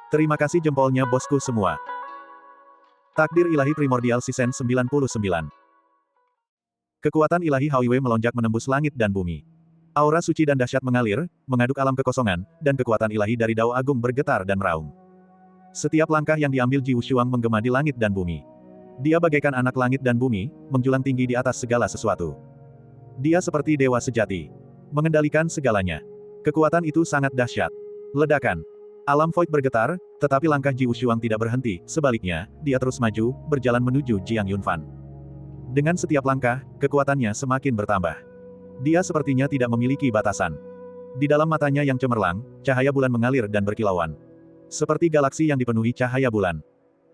Terima kasih jempolnya bosku semua. Takdir Ilahi Primordial Season 99. Kekuatan ilahi Hauiwei melonjak menembus langit dan bumi. Aura suci dan dahsyat mengalir, mengaduk alam kekosongan, dan kekuatan ilahi dari Dao Agung bergetar dan meraung. Setiap langkah yang diambil Ji Wushuang menggema di langit dan bumi. Dia bagaikan anak langit dan bumi, menjulang tinggi di atas segala sesuatu. Dia seperti dewa sejati, mengendalikan segalanya. Kekuatan itu sangat dahsyat. Ledakan. Alam void bergetar, tetapi langkah Ji Wushuang tidak berhenti, sebaliknya, dia terus maju, berjalan menuju Jiang Yunfan. Dengan setiap langkah, kekuatannya semakin bertambah. Dia sepertinya tidak memiliki batasan. Di dalam matanya yang cemerlang, cahaya bulan mengalir dan berkilauan. Seperti galaksi yang dipenuhi cahaya bulan.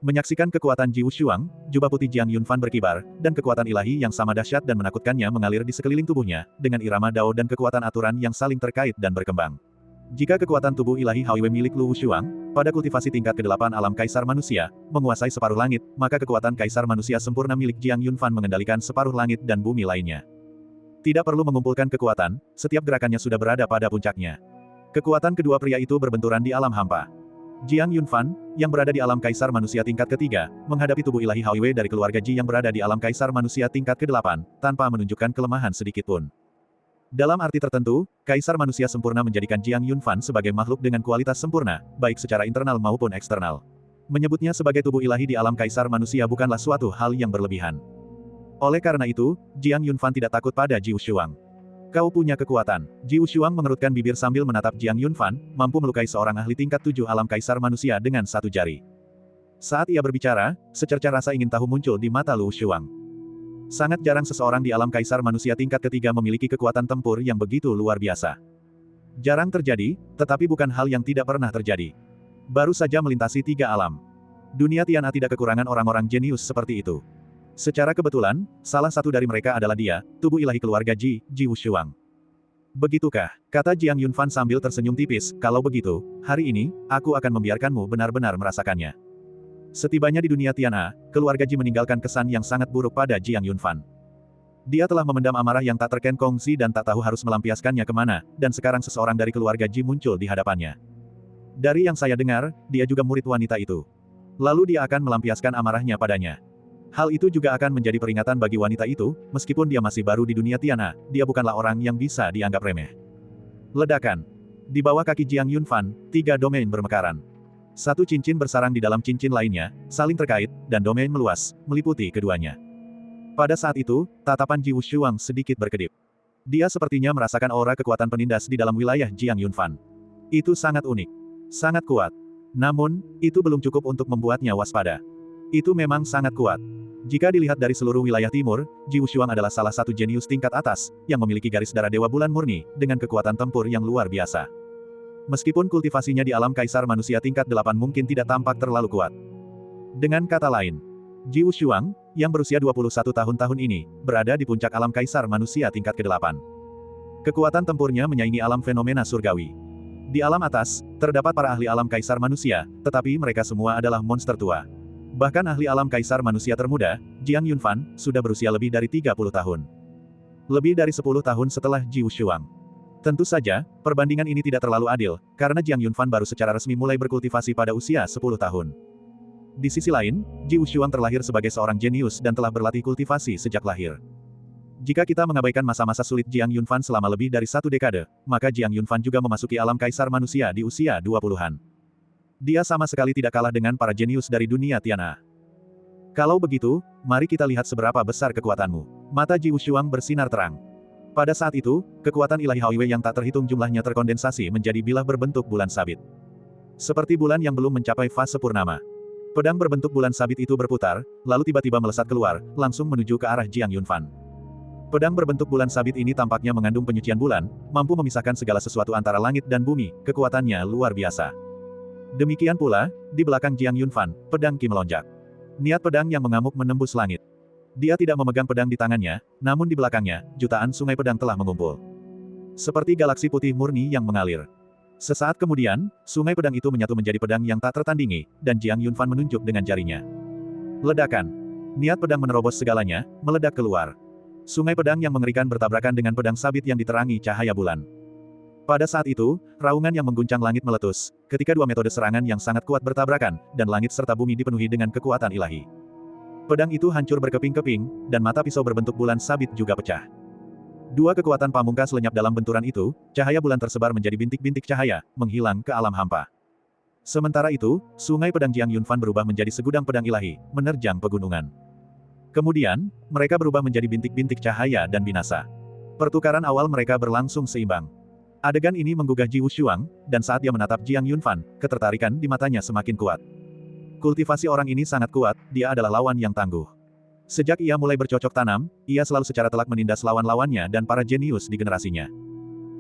Menyaksikan kekuatan Ji Wushuang, jubah putih Jiang Yunfan berkibar, dan kekuatan ilahi yang sama dahsyat dan menakutkannya mengalir di sekeliling tubuhnya, dengan irama Dao dan kekuatan aturan yang saling terkait dan berkembang. Jika kekuatan tubuh ilahi Hauiwei milik Lu Wushuang, pada kultivasi tingkat ke-8 alam Kaisar Manusia, menguasai separuh langit, maka kekuatan Kaisar Manusia sempurna milik Jiang Yunfan mengendalikan separuh langit dan bumi lainnya. Tidak perlu mengumpulkan kekuatan, setiap gerakannya sudah berada pada puncaknya. Kekuatan kedua pria itu berbenturan di alam hampa. Jiang Yunfan, yang berada di alam Kaisar Manusia tingkat ketiga, menghadapi tubuh ilahi Hauiwei dari keluarga Ji yang berada di alam Kaisar Manusia tingkat ke-8, tanpa menunjukkan kelemahan sedikitpun. Dalam arti tertentu, Kaisar Manusia sempurna menjadikan Jiang Yunfan sebagai makhluk dengan kualitas sempurna, baik secara internal maupun eksternal. Menyebutnya sebagai tubuh ilahi di alam Kaisar Manusia bukanlah suatu hal yang berlebihan. Oleh karena itu, Jiang Yunfan tidak takut pada Ji Wushuang. Kau punya kekuatan. Ji Wushuang mengerutkan bibir sambil menatap Jiang Yunfan, mampu melukai seorang ahli tingkat 7 alam Kaisar Manusia dengan satu jari. Saat ia berbicara, secerca rasa ingin tahu muncul di mata Lu Wushuang. Sangat jarang seseorang di alam Kaisar Manusia tingkat ketiga memiliki kekuatan tempur yang begitu luar biasa. Jarang terjadi, tetapi bukan hal yang tidak pernah terjadi. Baru saja melintasi 3 alam. Dunia Tian'a tidak kekurangan orang-orang jenius seperti itu. Secara kebetulan, salah satu dari mereka adalah dia, tubuh ilahi keluarga Ji Wushuang. Begitukah? Kata Jiang Yunfan sambil tersenyum tipis, kalau begitu, hari ini, aku akan membiarkanmu benar-benar merasakannya. Setibanya di dunia Tian'a, keluarga Ji meninggalkan kesan yang sangat buruk pada Jiang Yunfan. Dia telah memendam amarah yang tak terkongsi dan tak tahu harus melampiaskannya kemana, dan sekarang seseorang dari keluarga Ji muncul di hadapannya. Dari yang saya dengar, dia juga murid wanita itu. Lalu dia akan melampiaskan amarahnya padanya. Hal itu juga akan menjadi peringatan bagi wanita itu, meskipun dia masih baru di dunia Tian'a, dia bukanlah orang yang bisa dianggap remeh. Ledakan. Di bawah kaki Jiang Yunfan, 3 domain bermekaran. Satu cincin bersarang di dalam cincin lainnya, saling terkait, dan domain meluas, meliputi keduanya. Pada saat itu, tatapan Ji Wushuang sedikit berkedip. Dia sepertinya merasakan aura kekuatan penindas di dalam wilayah Jiang Yunfan. Itu sangat unik. Sangat kuat. Namun, itu belum cukup untuk membuatnya waspada. Itu memang sangat kuat. Jika dilihat dari seluruh wilayah timur, Ji Wushuang adalah salah satu jenius tingkat atas, yang memiliki garis darah Dewa Bulan Murni, dengan kekuatan tempur yang luar biasa. Meskipun kultivasinya di alam Kaisar Manusia tingkat 8 mungkin tidak tampak terlalu kuat. Dengan kata lain, Ji Wushuang, yang berusia 21 tahun ini, berada di puncak alam Kaisar Manusia tingkat ke-8. Kekuatan tempurnya menyaingi alam fenomena surgawi. Di alam atas, terdapat para ahli alam Kaisar Manusia, tetapi mereka semua adalah monster tua. Bahkan ahli alam Kaisar Manusia termuda, Jiang Yunfan, sudah berusia lebih dari 30 tahun. Lebih dari 10 tahun setelah Ji Wushuang. Tentu saja, perbandingan ini tidak terlalu adil, karena Jiang Yunfan baru secara resmi mulai berkultivasi pada usia 10 tahun. Di sisi lain, Ji Wushuang terlahir sebagai seorang jenius dan telah berlatih kultivasi sejak lahir. Jika kita mengabaikan masa-masa sulit Jiang Yunfan selama lebih dari 1 dekade, maka Jiang Yunfan juga memasuki alam Kaisar Manusia di usia 20-an. Dia sama sekali tidak kalah dengan para jenius dari dunia Tian'a. Kalau begitu, mari kita lihat seberapa besar kekuatanmu. Mata Ji Wushuang bersinar terang. Pada saat itu, kekuatan ilahi Hauiwei yang tak terhitung jumlahnya terkondensasi menjadi bilah berbentuk bulan sabit. Seperti bulan yang belum mencapai fase purnama. Pedang berbentuk bulan sabit itu berputar, lalu tiba-tiba melesat keluar, langsung menuju ke arah Jiang Yunfan. Pedang berbentuk bulan sabit ini tampaknya mengandung penyucian bulan, mampu memisahkan segala sesuatu antara langit dan bumi, kekuatannya luar biasa. Demikian pula, di belakang Jiang Yunfan, pedang Qi melonjak. Niat pedang yang mengamuk menembus langit. Dia tidak memegang pedang di tangannya, namun di belakangnya, jutaan sungai pedang telah mengumpul. Seperti galaksi putih murni yang mengalir. Sesaat kemudian, sungai pedang itu menyatu menjadi pedang yang tak tertandingi, dan Jiang Yunfan menunjuk dengan jarinya. Ledakan. Niat pedang menerobos segalanya, meledak keluar. Sungai pedang yang mengerikan bertabrakan dengan pedang sabit yang diterangi cahaya bulan. Pada saat itu, raungan yang mengguncang langit meletus, ketika dua metode serangan yang sangat kuat bertabrakan, dan langit serta bumi dipenuhi dengan kekuatan ilahi. Pedang itu hancur berkeping-keping, dan mata pisau berbentuk bulan sabit juga pecah. Dua kekuatan pamungkas lenyap dalam benturan itu, cahaya bulan tersebar menjadi bintik-bintik cahaya, menghilang ke alam hampa. Sementara itu, sungai pedang Jiang Yunfan berubah menjadi segudang pedang ilahi, menerjang pegunungan. Kemudian, mereka berubah menjadi bintik-bintik cahaya dan binasa. Pertukaran awal mereka berlangsung seimbang. Adegan ini menggugah Ji Wushuang, dan saat dia menatap Jiang Yunfan, ketertarikan di matanya semakin kuat. Kultivasi orang ini sangat kuat, dia adalah lawan yang tangguh. Sejak ia mulai bercocok tanam, ia selalu secara telak menindas lawan-lawannya dan para jenius di generasinya.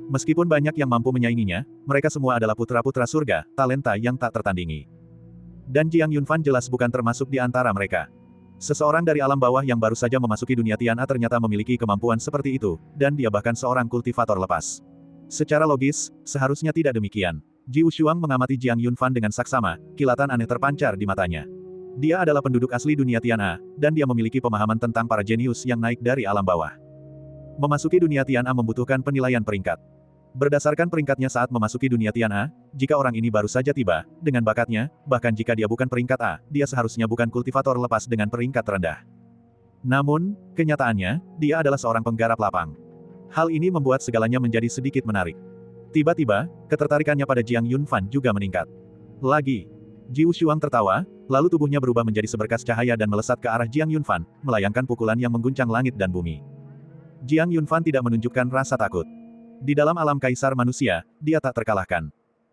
Meskipun banyak yang mampu menyainginya, mereka semua adalah putra-putra surga, talenta yang tak tertandingi. Dan Jiang Yunfan jelas bukan termasuk di antara mereka. Seseorang dari alam bawah yang baru saja memasuki dunia Tian'a ternyata memiliki kemampuan seperti itu, dan dia bahkan seorang kultivator lepas. Secara logis, seharusnya tidak demikian. Ji Wushuang mengamati Jiang Yunfan dengan saksama, kilatan aneh terpancar di matanya. Dia adalah penduduk asli dunia Tian'a, dan dia memiliki pemahaman tentang para jenius yang naik dari alam bawah. Memasuki dunia Tian'a membutuhkan penilaian peringkat. Berdasarkan peringkatnya saat memasuki dunia Tian'a, jika orang ini baru saja tiba, dengan bakatnya, bahkan jika dia bukan peringkat A, dia seharusnya bukan kultivator lepas dengan peringkat rendah. Namun, kenyataannya, dia adalah seorang penggarap lapang. Hal ini membuat segalanya menjadi sedikit menarik. Tiba-tiba, ketertarikannya pada Jiang Yunfan juga meningkat. Lagi. Ji Wushuang tertawa, lalu tubuhnya berubah menjadi seberkas cahaya dan melesat ke arah Jiang Yunfan, melayangkan pukulan yang mengguncang langit dan bumi. Jiang Yunfan tidak menunjukkan rasa takut. Di dalam alam kaisar manusia, dia tak terkalahkan.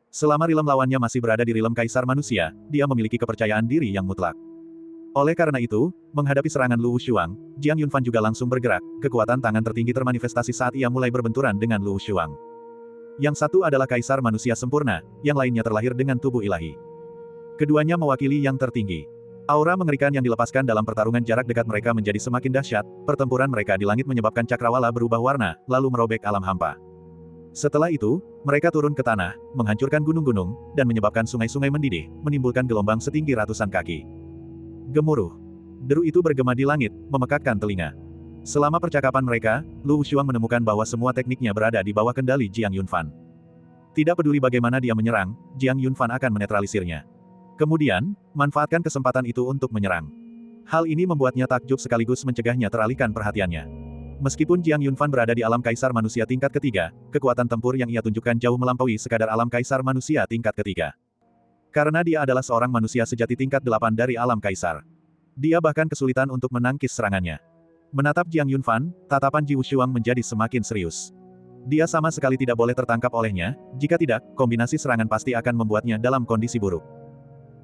Selama rilem lawannya masih berada di rilem kaisar manusia, dia memiliki kepercayaan diri yang mutlak. Oleh karena itu, menghadapi serangan Lu Wushuang, Jiang Yunfan juga langsung bergerak, kekuatan tangan tertinggi termanifestasi saat ia mulai berbenturan dengan Lu Wushuang. Yang satu adalah kaisar manusia sempurna, yang lainnya terlahir dengan tubuh ilahi. Keduanya mewakili yang tertinggi. Aura mengerikan yang dilepaskan dalam pertarungan jarak dekat mereka menjadi semakin dahsyat, pertempuran mereka di langit menyebabkan cakrawala berubah warna, lalu merobek alam hampa. Setelah itu, mereka turun ke tanah, menghancurkan gunung-gunung, dan menyebabkan sungai-sungai mendidih, menimbulkan gelombang setinggi ratusan kaki. Gemuruh. Deru itu bergema di langit, memekakkan telinga. Selama percakapan mereka, Lu Wushuang menemukan bahwa semua tekniknya berada di bawah kendali Jiang Yunfan. Tidak peduli bagaimana dia menyerang, Jiang Yunfan akan menetralisirnya. Kemudian, manfaatkan kesempatan itu untuk menyerang. Hal ini membuatnya takjub sekaligus mencegahnya teralihkan perhatiannya. Meskipun Jiang Yunfan berada di alam kaisar manusia tingkat ketiga, kekuatan tempur yang ia tunjukkan jauh melampaui sekadar alam kaisar manusia tingkat ketiga. Karena dia adalah seorang manusia sejati tingkat 8 dari alam kaisar. Dia bahkan kesulitan untuk menangkis serangannya. Menatap Jiang Yunfan, tatapan Ji Wushuang menjadi semakin serius. Dia sama sekali tidak boleh tertangkap olehnya, jika tidak, kombinasi serangan pasti akan membuatnya dalam kondisi buruk.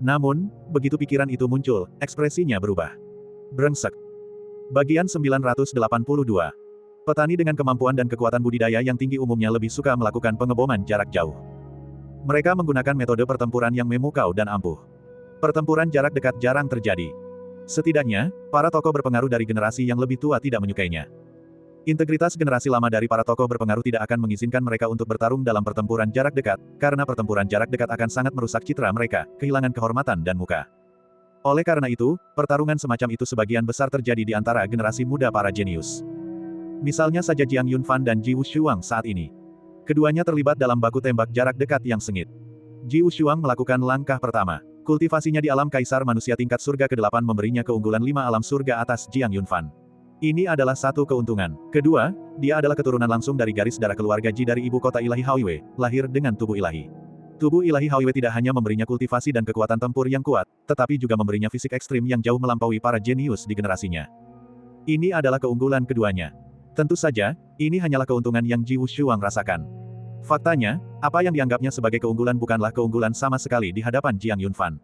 Namun, begitu pikiran itu muncul, ekspresinya berubah. Brengsek. Bagian 982. Petani dengan kemampuan dan kekuatan budidaya yang tinggi umumnya lebih suka melakukan pengeboman jarak jauh. Mereka menggunakan metode pertempuran yang memukau dan ampuh. Pertempuran jarak dekat jarang terjadi. Setidaknya, para tokoh berpengaruh dari generasi yang lebih tua tidak menyukainya. Integritas generasi lama dari para tokoh berpengaruh tidak akan mengizinkan mereka untuk bertarung dalam pertempuran jarak dekat, karena pertempuran jarak dekat akan sangat merusak citra mereka, kehilangan kehormatan dan muka. Oleh karena itu, pertarungan semacam itu sebagian besar terjadi di antara generasi muda para jenius. Misalnya saja Jiang Yunfan dan Ji Wushuang saat ini. Keduanya terlibat dalam baku tembak jarak dekat yang sengit. Ji Wushuang melakukan langkah pertama. Kultivasinya di alam kaisar manusia tingkat surga ke-8 memberinya keunggulan 5 alam surga atas Jiang Yunfan. Ini adalah satu keuntungan. Kedua, dia adalah keturunan langsung dari garis darah keluarga Ji dari ibu kota ilahi Haoiwei, lahir dengan tubuh ilahi. Tubuh ilahi Haoiwei tidak hanya memberinya kultivasi dan kekuatan tempur yang kuat, tetapi juga memberinya fisik ekstrim yang jauh melampaui para jenius di generasinya. Ini adalah keunggulan keduanya. Tentu saja, ini hanyalah keuntungan yang Ji Wushuang rasakan. Faktanya, apa yang dianggapnya sebagai keunggulan bukanlah keunggulan sama sekali di hadapan Jiang Yunfan.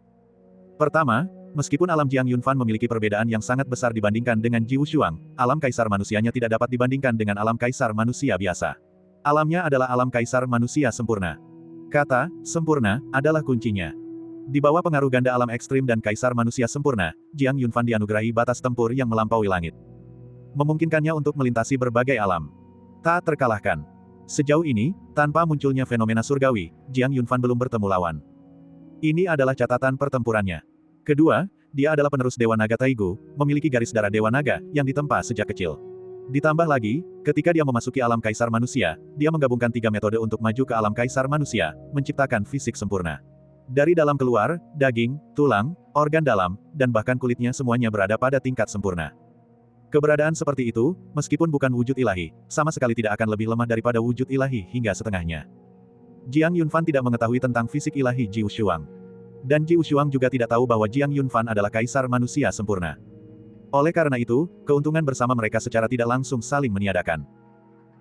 Pertama, meskipun alam Jiang Yunfan memiliki perbedaan yang sangat besar dibandingkan dengan Ji Wushuang, alam kaisar manusianya tidak dapat dibandingkan dengan alam kaisar manusia biasa. Alamnya adalah alam kaisar manusia sempurna. Kata, sempurna, adalah kuncinya. Di bawah pengaruh ganda alam ekstrim dan kaisar manusia sempurna, Jiang Yunfan dianugerahi batas tempur yang melampaui langit. Memungkinkannya untuk melintasi berbagai alam. Tak terkalahkan. Sejauh ini, tanpa munculnya fenomena surgawi, Jiang Yunfan belum bertemu lawan. Ini adalah catatan pertempurannya. Kedua, dia adalah penerus Dewa Naga Taigu, memiliki garis darah Dewa Naga, yang ditempa sejak kecil. Ditambah lagi, ketika dia memasuki alam kaisar manusia, dia menggabungkan 3 metode untuk maju ke alam kaisar manusia, menciptakan fisik sempurna. Dari dalam keluar, daging, tulang, organ dalam, dan bahkan kulitnya semuanya berada pada tingkat sempurna. Keberadaan seperti itu, meskipun bukan wujud ilahi, sama sekali tidak akan lebih lemah daripada wujud ilahi hingga setengahnya. Jiang Yunfan tidak mengetahui tentang fisik ilahi Ji Wushuang. Dan Ji Wushuang juga tidak tahu bahwa Jiang Yunfan adalah kaisar manusia sempurna. Oleh karena itu, keuntungan bersama mereka secara tidak langsung saling meniadakan.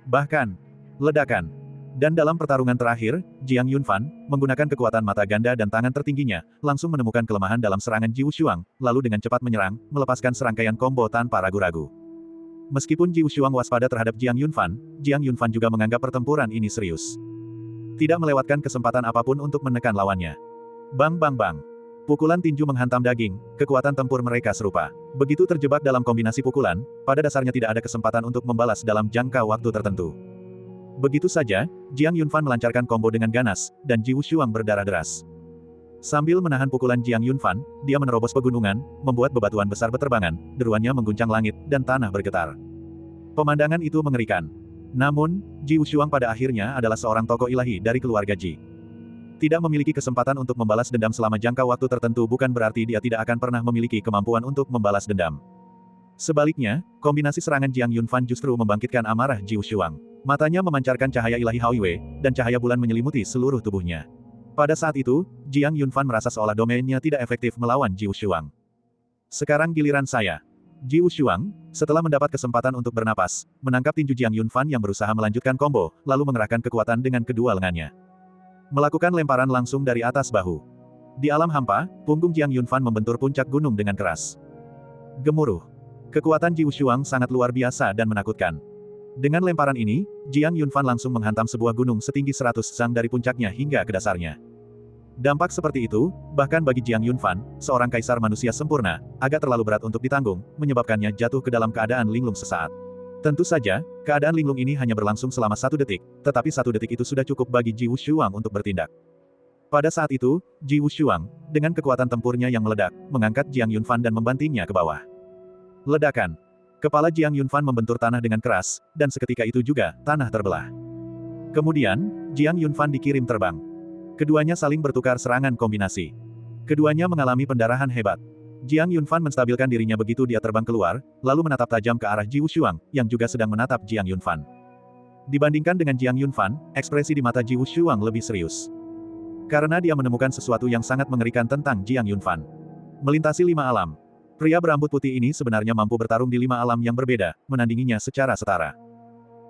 Bahkan, ledakan. Dan dalam pertarungan terakhir, Jiang Yunfan, menggunakan kekuatan mata ganda dan tangan tertingginya, langsung menemukan kelemahan dalam serangan Ji Wushuang, lalu dengan cepat menyerang, melepaskan serangkaian combo tanpa ragu-ragu. Meskipun Ji Wushuang waspada terhadap Jiang Yunfan juga menganggap pertempuran ini serius. Tidak melewatkan kesempatan apapun untuk menekan lawannya. Bang bang bang. Pukulan tinju menghantam daging, kekuatan tempur mereka serupa. Begitu terjebak dalam kombinasi pukulan, pada dasarnya tidak ada kesempatan untuk membalas dalam jangka waktu tertentu. Begitu saja, Jiang Yunfan melancarkan combo dengan ganas, dan Ji Wushuang berdarah deras. Sambil menahan pukulan Jiang Yunfan, dia menerobos pegunungan, membuat bebatuan besar beterbangan, deruannya mengguncang langit, dan tanah bergetar. Pemandangan itu mengerikan. Namun, Ji Wushuang pada akhirnya adalah seorang tokoh ilahi dari keluarga Ji. Tidak memiliki kesempatan untuk membalas dendam selama jangka waktu tertentu bukan berarti dia tidak akan pernah memiliki kemampuan untuk membalas dendam. Sebaliknya, kombinasi serangan Jiang Yunfan justru membangkitkan amarah Ji Wushuang. Matanya memancarkan cahaya ilahi Haoiwei, dan cahaya bulan menyelimuti seluruh tubuhnya. Pada saat itu, Jiang Yunfan merasa seolah domainnya tidak efektif melawan Ji Wushuang. Sekarang giliran saya. Ji Wushuang, setelah mendapat kesempatan untuk bernapas, menangkap tinju Jiang Yunfan yang berusaha melanjutkan combo, lalu mengerahkan kekuatan dengan kedua lengannya. Melakukan lemparan langsung dari atas bahu. Di alam hampa, punggung Jiang Yunfan membentur puncak gunung dengan keras. Gemuruh. Kekuatan Ji Wushuang sangat luar biasa dan menakutkan. Dengan lemparan ini, Jiang Yunfan langsung menghantam sebuah gunung setinggi 100 zang dari puncaknya hingga ke dasarnya. Dampak seperti itu, bahkan bagi Jiang Yunfan, seorang kaisar manusia sempurna, agak terlalu berat untuk ditanggung, menyebabkannya jatuh ke dalam keadaan linglung sesaat. Tentu saja, keadaan linglung ini hanya berlangsung selama 1 detik, tetapi 1 detik itu sudah cukup bagi Ji Wushuang untuk bertindak. Pada saat itu, Ji Wushuang, dengan kekuatan tempurnya yang meledak, mengangkat Jiang Yunfan dan membantingnya ke bawah. Ledakan. Kepala Jiang Yunfan membentur tanah dengan keras, dan seketika itu juga, tanah terbelah. Kemudian, Jiang Yunfan dikirim terbang. Keduanya saling bertukar serangan kombinasi. Keduanya mengalami pendarahan hebat. Jiang Yunfan menstabilkan dirinya begitu dia terbang keluar, lalu menatap tajam ke arah Ji Wushuang, yang juga sedang menatap Jiang Yunfan. Dibandingkan dengan Jiang Yunfan, ekspresi di mata Ji Wushuang lebih serius. Karena dia menemukan sesuatu yang sangat mengerikan tentang Jiang Yunfan. Melintasi 5 alam. Pria berambut putih ini sebenarnya mampu bertarung di 5 alam yang berbeda, menandinginya secara setara.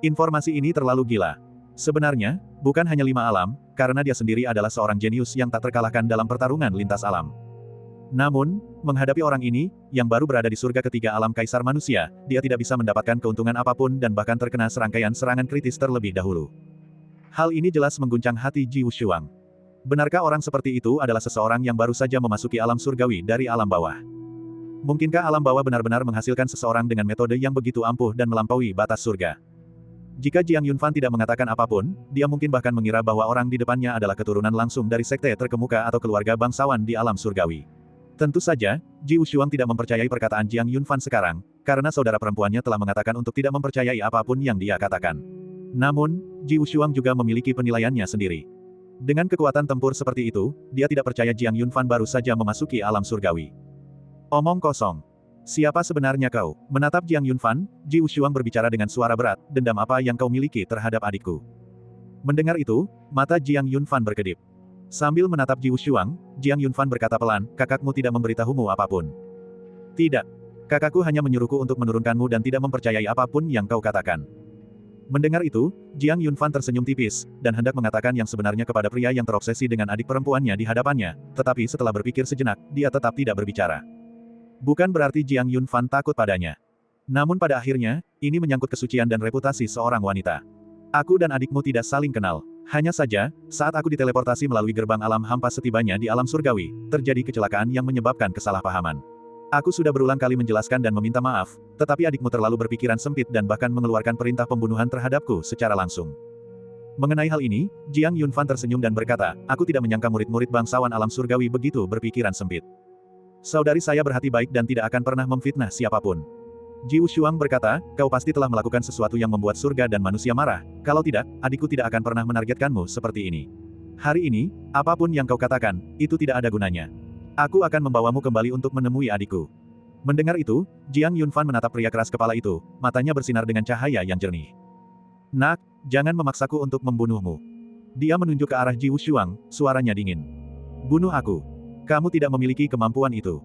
Informasi ini terlalu gila. Sebenarnya, bukan hanya 5 alam, karena dia sendiri adalah seorang jenius yang tak terkalahkan dalam pertarungan lintas alam. Namun, menghadapi orang ini, yang baru berada di surga ketiga alam kaisar manusia, dia tidak bisa mendapatkan keuntungan apapun dan bahkan terkena serangkaian serangan kritis terlebih dahulu. Hal ini jelas mengguncang hati Ji Wushuang. Benarkah orang seperti itu adalah seseorang yang baru saja memasuki alam surgawi dari alam bawah? Mungkinkah alam bawah benar-benar menghasilkan seseorang dengan metode yang begitu ampuh dan melampaui batas surga? Jika Jiang Yunfan tidak mengatakan apapun, dia mungkin bahkan mengira bahwa orang di depannya adalah keturunan langsung dari sekte terkemuka atau keluarga bangsawan di alam surgawi. Tentu saja, Ji Wushuang tidak mempercayai perkataan Jiang Yunfan sekarang, karena saudara perempuannya telah mengatakan untuk tidak mempercayai apapun yang dia katakan. Namun, Ji Wushuang juga memiliki penilaiannya sendiri. Dengan kekuatan tempur seperti itu, dia tidak percaya Jiang Yunfan baru saja memasuki alam surgawi. Omong kosong. Siapa sebenarnya kau? Menatap Jiang Yunfan, Ji Wushuang berbicara dengan suara berat, dendam apa yang kau miliki terhadap adikku? Mendengar itu, mata Jiang Yunfan berkedip. Sambil menatap Ji Wushuang, Jiang Yunfan berkata pelan, kakakmu tidak memberitahumu apapun. Tidak. Kakakku hanya menyuruhku untuk menurunkanmu dan tidak mempercayai apapun yang kau katakan. Mendengar itu, Jiang Yunfan tersenyum tipis, dan hendak mengatakan yang sebenarnya kepada pria yang terobsesi dengan adik perempuannya di hadapannya, tetapi setelah berpikir sejenak, dia tetap tidak berbicara. Bukan berarti Jiang Yunfan takut padanya. Namun pada akhirnya, ini menyangkut kesucian dan reputasi seorang wanita. Aku dan adikmu tidak saling kenal. Hanya saja, saat aku diteleportasi melalui gerbang alam hampa setibanya di alam surgawi, terjadi kecelakaan yang menyebabkan kesalahpahaman. Aku sudah berulang kali menjelaskan dan meminta maaf, tetapi adikmu terlalu berpikiran sempit dan bahkan mengeluarkan perintah pembunuhan terhadapku secara langsung. Mengenai hal ini, Jiang Yunfan tersenyum dan berkata, aku tidak menyangka murid-murid bangsawan alam surgawi begitu berpikiran sempit. Saudari saya berhati baik dan tidak akan pernah memfitnah siapapun. Ji Wushuang berkata, kau pasti telah melakukan sesuatu yang membuat surga dan manusia marah, kalau tidak, adikku tidak akan pernah menargetkanmu seperti ini. Hari ini, apapun yang kau katakan, itu tidak ada gunanya. Aku akan membawamu kembali untuk menemui adikku. Mendengar itu, Jiang Yunfan menatap pria keras kepala itu, matanya bersinar dengan cahaya yang jernih. Nak, jangan memaksaku untuk membunuhmu. Dia menunjuk ke arah Ji Wushuang, suaranya dingin. Bunuh aku. Kamu tidak memiliki kemampuan itu.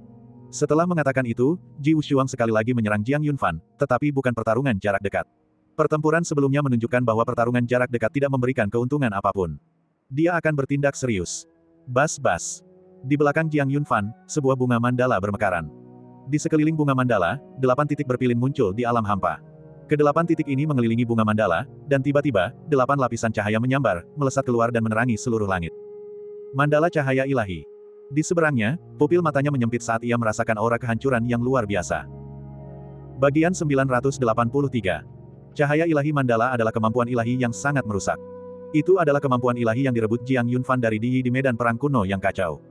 Setelah mengatakan itu, Ji Wushuang sekali lagi menyerang Jiang Yunfan, tetapi bukan pertarungan jarak dekat. Pertempuran sebelumnya menunjukkan bahwa pertarungan jarak dekat tidak memberikan keuntungan apapun. Dia akan bertindak serius. Bas-bas. Di belakang Jiang Yunfan, sebuah bunga mandala bermekaran. Di sekeliling bunga mandala, 8 titik berpilin muncul di alam hampa. Kedelapan titik ini mengelilingi bunga mandala, dan tiba-tiba, 8 lapisan cahaya menyambar, melesat keluar dan menerangi seluruh langit. Mandala cahaya ilahi. Di seberangnya, pupil matanya menyempit saat ia merasakan aura kehancuran yang luar biasa. Bagian 983. Cahaya ilahi mandala adalah kemampuan ilahi yang sangat merusak. Itu adalah kemampuan ilahi yang direbut Jiang Yunfan dari Di Yi di medan perang kuno yang kacau.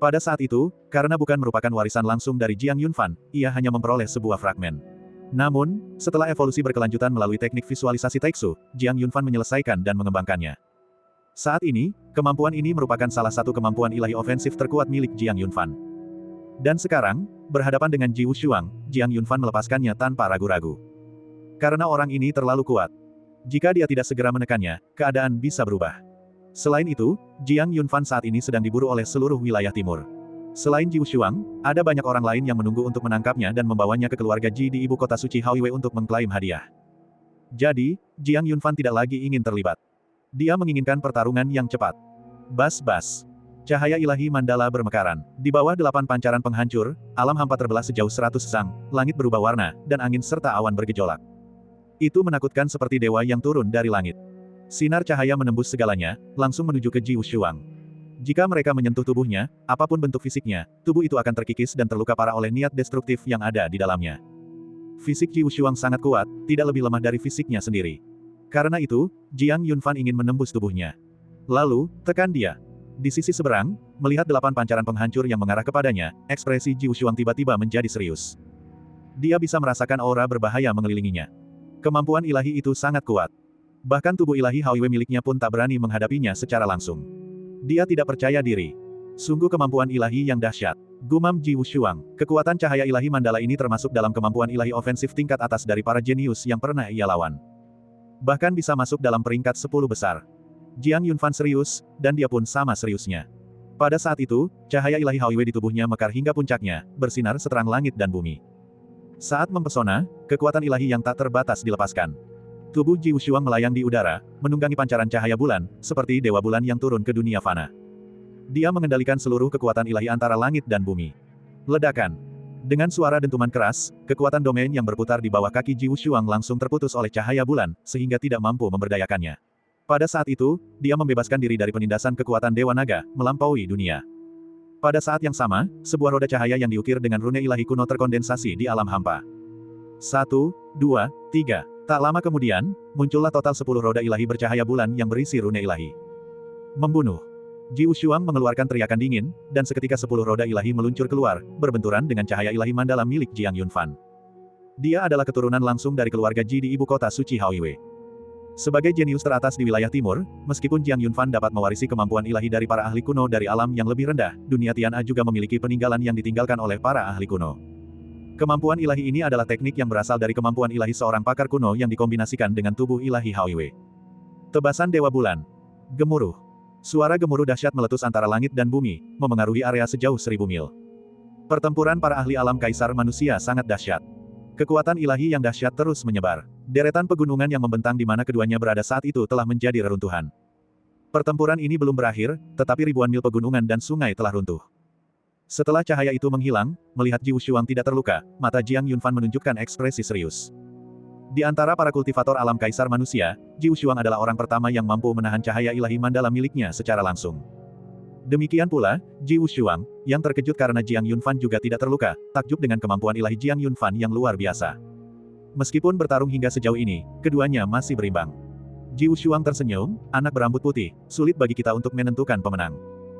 Pada saat itu, karena bukan merupakan warisan langsung dari Jiang Yunfan, ia hanya memperoleh sebuah fragmen. Namun, setelah evolusi berkelanjutan melalui teknik visualisasi Taiksu, Jiang Yunfan menyelesaikan dan mengembangkannya. Saat ini, kemampuan ini merupakan salah satu kemampuan ilahi ofensif terkuat milik Jiang Yunfan. Dan sekarang, berhadapan dengan Ji Wushuang, Jiang Yunfan melepaskannya tanpa ragu-ragu. Karena orang ini terlalu kuat. Jika dia tidak segera menekannya, keadaan bisa berubah. Selain itu, Jiang Yunfan saat ini sedang diburu oleh seluruh wilayah timur. Selain Ji Wushuang, ada banyak orang lain yang menunggu untuk menangkapnya dan membawanya ke keluarga Ji di ibu kota suci Haoyue untuk mengklaim hadiah. Jadi, Jiang Yunfan tidak lagi ingin terlibat. Dia menginginkan pertarungan yang cepat. Bas-bas. Cahaya ilahi mandala bermekaran. Di bawah 8 pancaran penghancur, alam hampa terbelah sejauh 100 sang, langit berubah warna, dan angin serta awan bergejolak. Itu menakutkan seperti dewa yang turun dari langit. Sinar cahaya menembus segalanya, langsung menuju ke Ji Wushuang. Jika mereka menyentuh tubuhnya, apapun bentuk fisiknya, tubuh itu akan terkikis dan terluka parah oleh niat destruktif yang ada di dalamnya. Fisik Ji Wushuang sangat kuat, tidak lebih lemah dari fisiknya sendiri. Karena itu, Jiang Yunfan ingin menembus tubuhnya. Lalu, tekan dia. Di sisi seberang, melihat 8 pancaran penghancur yang mengarah kepadanya, ekspresi Ji Wushuang tiba-tiba menjadi serius. Dia bisa merasakan aura berbahaya mengelilinginya. Kemampuan ilahi itu sangat kuat. Bahkan tubuh ilahi Haoyue miliknya pun tak berani menghadapinya secara langsung. Dia tidak percaya diri. Sungguh kemampuan ilahi yang dahsyat. Gumam Ji Wushuang. Kekuatan cahaya ilahi mandala ini termasuk dalam kemampuan ilahi ofensif tingkat atas dari para jenius yang pernah ia lawan. Bahkan bisa masuk dalam peringkat 10 besar. Jiang Yunfan serius, dan dia pun sama seriusnya. Pada saat itu, cahaya ilahi Haoyue di tubuhnya mekar hingga puncaknya, bersinar seterang langit dan bumi. Saat mempesona, kekuatan ilahi yang tak terbatas dilepaskan. Tubuh Ji Wushuang melayang di udara, menunggangi pancaran cahaya bulan, seperti dewa bulan yang turun ke dunia fana. Dia mengendalikan seluruh kekuatan ilahi antara langit dan bumi. Ledakan. Dengan suara dentuman keras, kekuatan domain yang berputar di bawah kaki Ji Wushuang langsung terputus oleh cahaya bulan, sehingga tidak mampu memberdayakannya. Pada saat itu, dia membebaskan diri dari penindasan kekuatan Dewa Naga, melampaui dunia. Pada saat yang sama, sebuah roda cahaya yang diukir dengan rune ilahi kuno terkondensasi di alam hampa. 1, 2, 3. Tak lama kemudian, muncullah total 10 roda ilahi bercahaya bulan yang berisi rune ilahi. Membunuh. Ji Wushuang mengeluarkan teriakan dingin, dan seketika 10 roda ilahi meluncur keluar, berbenturan dengan cahaya ilahi mandala milik Jiang Yunfan. Dia adalah keturunan langsung dari keluarga Ji di ibu kota suci Haoyue. Sebagai jenius teratas di wilayah timur, meskipun Jiang Yunfan dapat mewarisi kemampuan ilahi dari para ahli kuno dari alam yang lebih rendah, dunia Tian'a juga memiliki peninggalan yang ditinggalkan oleh para ahli kuno. Kemampuan ilahi ini adalah teknik yang berasal dari kemampuan ilahi seorang pakar kuno yang dikombinasikan dengan tubuh ilahi Haoyue. Tebasan Dewa Bulan. Gemuruh. Suara gemuruh dahsyat meletus antara langit dan bumi, memengaruhi area sejauh 1000 mil. Pertempuran para ahli alam kaisar manusia sangat dahsyat. Kekuatan ilahi yang dahsyat terus menyebar. Deretan pegunungan yang membentang di mana keduanya berada saat itu telah menjadi reruntuhan. Pertempuran ini belum berakhir, tetapi ribuan mil pegunungan dan sungai telah runtuh. Setelah cahaya itu menghilang, melihat Ji Wushuang tidak terluka, mata Jiang Yunfan menunjukkan ekspresi serius. Di antara para kultivator alam kaisar manusia, Ji Wushuang adalah orang pertama yang mampu menahan cahaya ilahi mandala miliknya secara langsung. Demikian pula, Ji Wushuang, yang terkejut karena Jiang Yunfan juga tidak terluka, takjub dengan kemampuan ilahi Jiang Yunfan yang luar biasa. Meskipun bertarung hingga sejauh ini, keduanya masih berimbang. Ji Wushuang tersenyum, anak berambut putih, sulit bagi kita untuk menentukan pemenang.